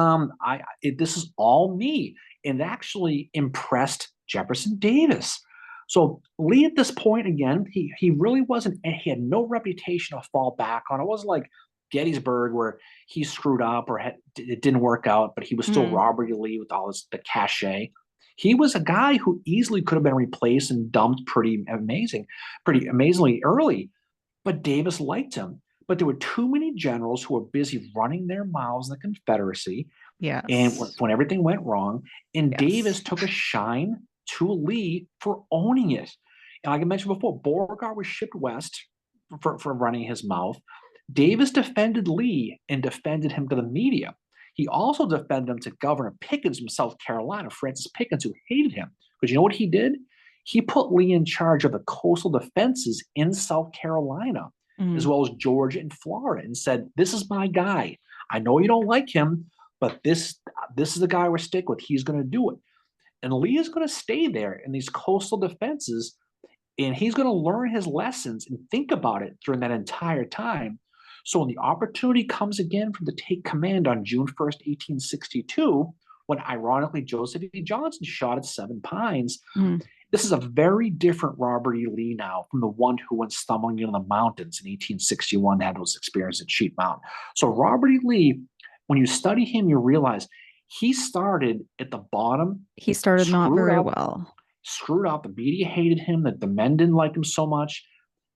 this is all me, and it actually impressed Jefferson Davis. So Lee at this point again, he really wasn't. He had no reputation to fall back on. It wasn't like Gettysburg where he screwed up or it didn't work out, but he was still Mm. Robert E. Lee with all the cachet. He was a guy who easily could have been replaced and dumped pretty amazingly early, but Davis liked him. But there were too many generals who were busy running their mouths in the Confederacy, and Yes. when everything went wrong, and Davis Yes. took a shine to Lee for owning it. And like I mentioned before, Beauregard was shipped west for running his mouth. Davis defended Lee and defended him to the media. He also defended him to Governor Pickens from South Carolina, Francis Pickens, who hated him. But you know what he did? He put Lee in charge of the coastal defenses in South Carolina, as Mm. well as Georgia and Florida, and said, "This is my guy. I know you don't like him, but this is the guy we're sticking with. He's going to do it." And Lee is going to stay there in these coastal defenses, and he's going to learn his lessons and think about it during that entire time. So when the opportunity comes again for him to take command on June 1st, 1862, when ironically Joseph E. Johnson shot at Seven Pines, Mm. this is a very different Robert E. Lee now from the one who went stumbling in the mountains in 1861, had those experiences at Sheep Mountain. So Robert E. Lee, when you study him, you realize he started at the bottom, He started not screwed very up, well. The media hated him, that the men didn't like him so much.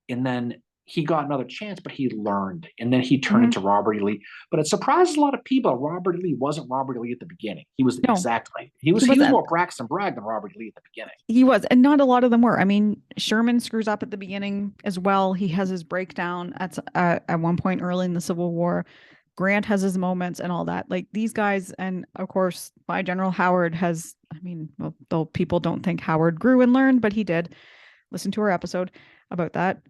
And then he got another chance, but he learned. And then he turned Mhm. into Robert E. Lee. But it surprises a lot of people. Robert E. Lee wasn't Robert E. Lee at the beginning. He was No, exactly. he He was wasn't. more Braxton Bragg than Robert E. Lee at the beginning. He was, and not a lot of them were. I mean, Sherman screws up at the beginning as well. He has his breakdown at one point early in the Civil War. Grant has his moments and all that. Like these guys, and of course, my General Howard has. I mean, well, though people don't think Howard grew and learned, but he did. Listen to our episode about that.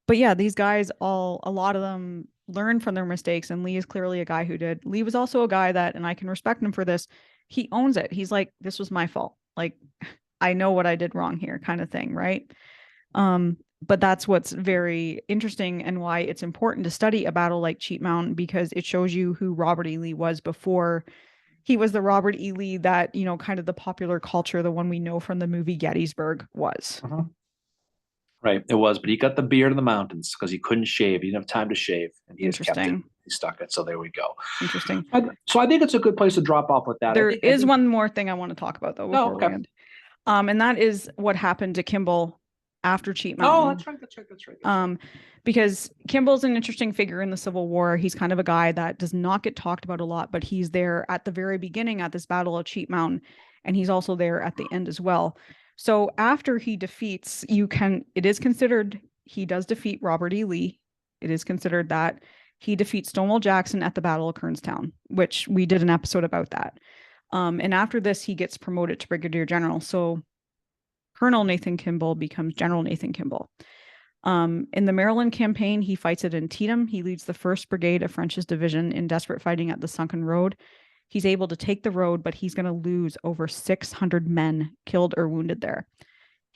But yeah, these guys all, a lot of them learn from their mistakes, and Lee is clearly a guy who did. Lee was also a guy that, and I can respect him for this. He owns it. He's like, this was my fault. Like, I know what I did wrong here, kind of thing, right? But that's what's very interesting and why it's important to study a battle like Cheat Mountain, because it shows you who Robert E. Lee was before he was the Robert E. Lee that, kind of the popular culture, the one we know from the movie Gettysburg was. Uh-huh. Right, it was, but he got the beard in the mountains because he couldn't shave. He didn't have time to shave, and he just kept it. Interesting. He stuck it. So there we go. Interesting. So I think it's a good place to drop off with that. There is one more thing I want to talk about though before we okay. end. And that is what happened to Kimball after Cheat Mountain. Oh, that's right. Because Kimball's an interesting figure in the Civil War. He's kind of a guy that does not get talked about a lot, but he's there at the very beginning at this battle of Cheat Mountain, and he's also there at the end as well. So after he defeats, it is considered he does defeat Robert E. Lee. It is considered that he defeats Stonewall Jackson at the Battle of Kernstown, which we did an episode about that. And after this, he gets promoted to brigadier general. So Colonel Nathan Kimball becomes General Nathan Kimball. In the Maryland campaign, he fights at Antietam. He leads the 1st Brigade of French's division in desperate fighting at the Sunken Road. He's able to take the road, but he's going to lose over 600 men killed or wounded there.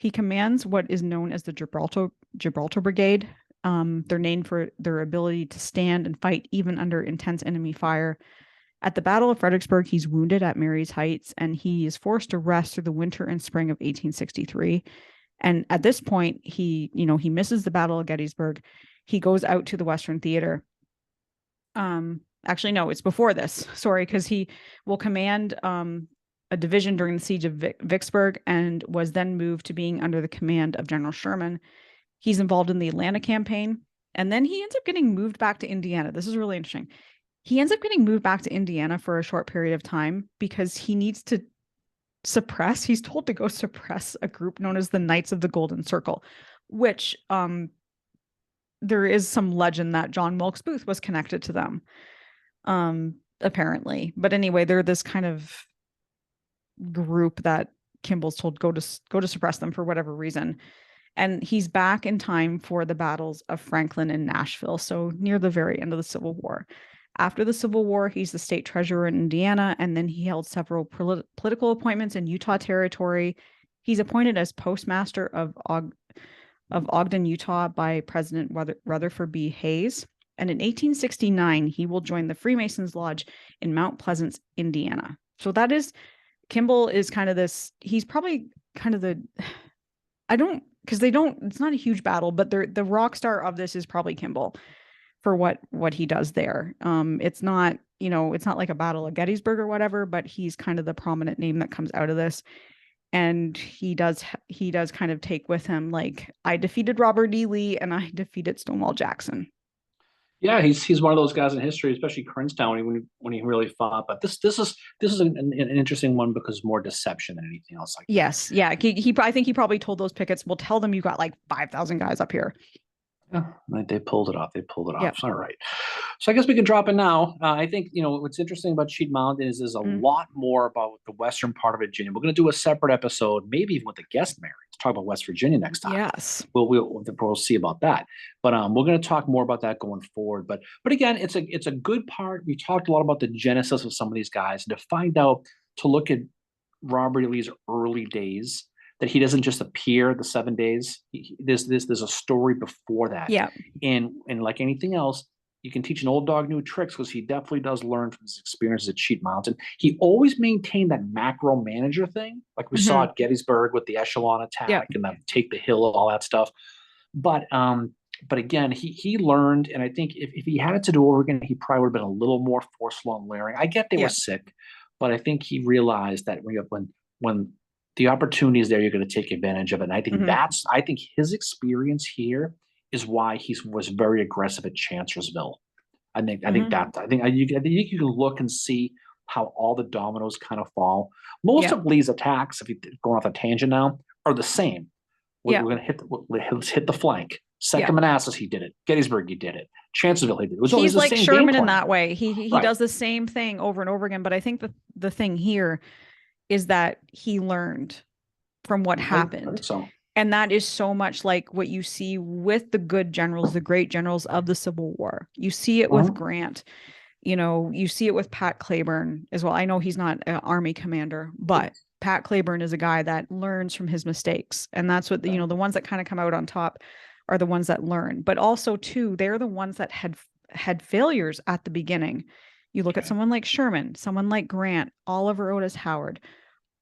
He commands what is known as the Gibraltar Brigade. They're named for their ability to stand and fight even under intense enemy fire. At the Battle of Fredericksburg, he's wounded at Marye's Heights, and he is forced to rest through the winter and spring of 1863. And at this point, he misses the Battle of Gettysburg. He goes out to the Western Theater. Actually, no, it's before this. Sorry, because he will command a division during the siege of Vicksburg and was then moved to being under the command of General Sherman. He's involved in the Atlanta campaign, and then he ends up getting moved back to Indiana. This is really interesting. He ends up getting moved back to Indiana for a short period of time because he needs to he's told to go suppress a group known as the Knights of the Golden Circle, which there is some legend that John Wilkes Booth was connected to them, apparently. But anyway, they're this kind of group that Kimball's told go to suppress them for whatever reason. And he's back in time for the battles of Franklin and Nashville, so near the very end of the Civil War. After the Civil War, he's the state treasurer in Indiana, and then he held several political appointments in Utah Territory. He's appointed as postmaster of Ogden, Utah by President Rutherford B. Hayes. And in 1869, he will join the Freemasons Lodge in Mount Pleasant, Indiana. So that is, Kimball is kind of this, he's probably kind of it's not a huge battle, but the rock star of this is probably Kimball for what he does there. It's not like a battle of Gettysburg or whatever, but he's kind of the prominent name that comes out of this. And he does kind of take with him, like, I defeated Robert E. Lee and I defeated Stonewall Jackson. Yeah, he's one of those guys in history, especially Kernstown when he really fought. But this is an interesting one because more deception than anything else. Like yes, yeah. I think he probably told those pickets, "We'll tell them you got like 5,000 guys up here." Yeah, they pulled it off. Yep. All right. So I guess we can drop in now. I think, what's interesting about Sheet Mountain is there's a lot more about the western part of Virginia. We're going to do a separate episode, maybe even with a guest, Mary, to talk about West Virginia next time. Yes. We'll see about that. But we're going to talk more about that going forward. But again, it's a good part. We talked a lot about the genesis of some of these guys, and to look at Robert E. Lee's early days, that he doesn't just appear the 7 days. There's a story before that. Yeah. And like anything else, you can teach an old dog new tricks, because he definitely does learn from his experiences at Sheet Mountain. He always maintained that macro manager thing, like we saw at Gettysburg with the echelon attack and that take the hill, all that stuff. But again, he learned, and I think if he had it to do over again, he probably would have been a little more forceful and layering. I get they were sick, but I think he realized that when the opportunity is there, you're going to take advantage of it. And I think I think his experience here is why he was very aggressive at Chancellorsville. I think you can look and see how all the dominoes kind of fall. Most of Lee's attacks, if you're going off a tangent now, are the same. We're going to hit the flank. Second Manassas, he did it. Gettysburg, he did it. Chancellorsville, he did it. He's like Sherman in that way. He does the same thing over and over again. But I think the thing here is that he learned from what happened. And that is so much like what you see with the good generals, the great generals of the Civil War. You see it with Grant. You see it with Pat Claiborne as well. I know he's not an army commander, but Pat Claiborne is a guy that learns from his mistakes. And that's what, the ones that kind of come out on top are the ones that learn. But also, too, they're the ones that had failures at the beginning. You look at someone like Sherman, someone like Grant, Oliver Otis Howard,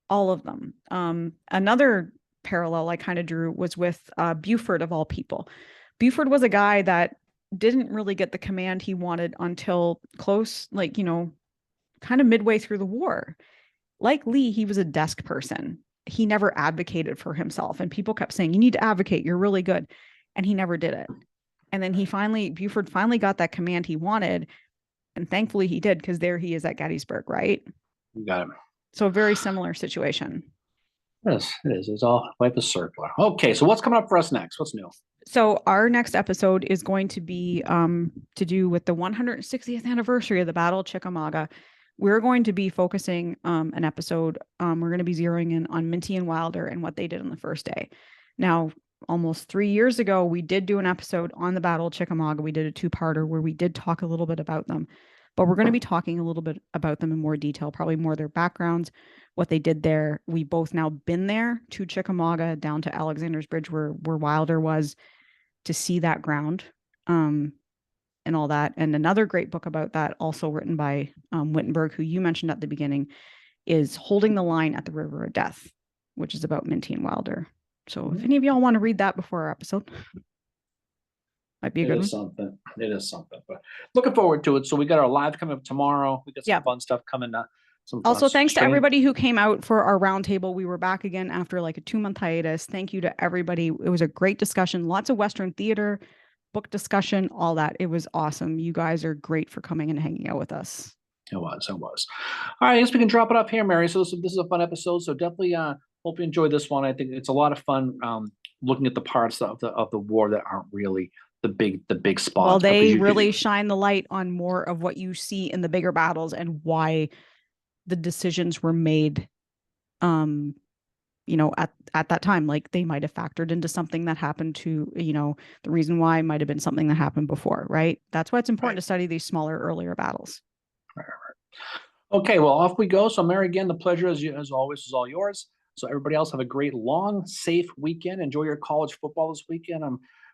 all of them. Another parallel I kind of drew was with Buford, of all people. Buford was a guy that didn't really get the command he wanted until close, kind of midway through the war. Like Lee, he was a desk person. He never advocated for himself, and people kept saying, you need to advocate, you're really good. And he never did it. And then Buford finally got that command he wanted. And thankfully he did, because there he is at Gettysburg, right? You got him. So a very similar situation. Yes, it is. It's all life is circular. Okay, so what's coming up for us next? What's new? So our next episode is going to be to do with the 160th anniversary of the Battle of Chickamauga. We're going to be focusing an episode. We're going to be zeroing in on Minty and Wilder and what they did on the first day. Now, almost 3 years ago, we did do an episode on the Battle of Chickamauga. We did a two-parter where we did talk a little bit about them. but we're going to be talking a little bit about them in more detail, probably more their backgrounds, what they did there. We both now been there to Chickamauga, down to Alexander's Bridge, where Wilder was, to see that ground, and all that. And another great book about that, also written by Wittenberg, who you mentioned at the beginning, is Holding the Line at the River of Death, which is about Minty and Wilder. So if any of y'all want to read that before our episode, might be a It good is one. something. It is something. But looking forward to it. So we got our live coming up tomorrow. We got some Yeah. fun stuff coming up. Some Also, thanks to stream. everybody who came out for our roundtable. We were back again after like a 2-month hiatus. Thank you to everybody. It was a great discussion. Lots of Western theater, book discussion, all that. It was awesome. You guys are great for coming and hanging out with us. It was. All right, I guess we can drop it up here, Mary. So this is a fun episode. So definitely hope you enjoyed this one. I think it's a lot of fun looking at the parts of the war that aren't really the big spots. Well, they really shine the light on more of what you see in the bigger battles and why the decisions were made, at that time. Like they might have factored into something that happened to, the reason why might have been something that happened before, right? That's why it's important to study these smaller, earlier battles. Right. Okay, well, off we go. So Mary, again, the pleasure as always is all yours. So everybody else have a great, long, safe weekend. Enjoy your college football this weekend.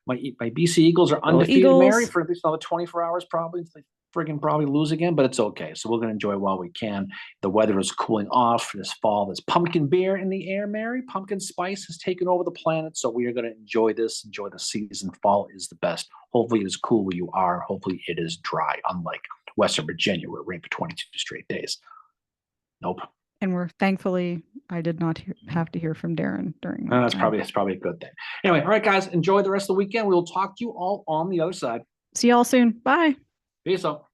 My BC Eagles are undefeated, Eagles. Mary, for at least another 24 hours probably. They friggin' probably lose again, but it's okay. So we're going to enjoy while we can. The weather is cooling off this fall. There's pumpkin beer in the air, Mary. Pumpkin spice has taken over the planet. So we are going to enjoy this, enjoy the season. Fall is the best. Hopefully it is cool where you are. Hopefully it is dry, unlike Western Virginia, where it rained for 22 straight days. Nope. And thankfully, I did not have to hear from Darren during that. That's probably a good thing. Anyway, all right, guys, enjoy the rest of the weekend. We will talk to you all on the other side. See y'all soon. Bye. Peace out.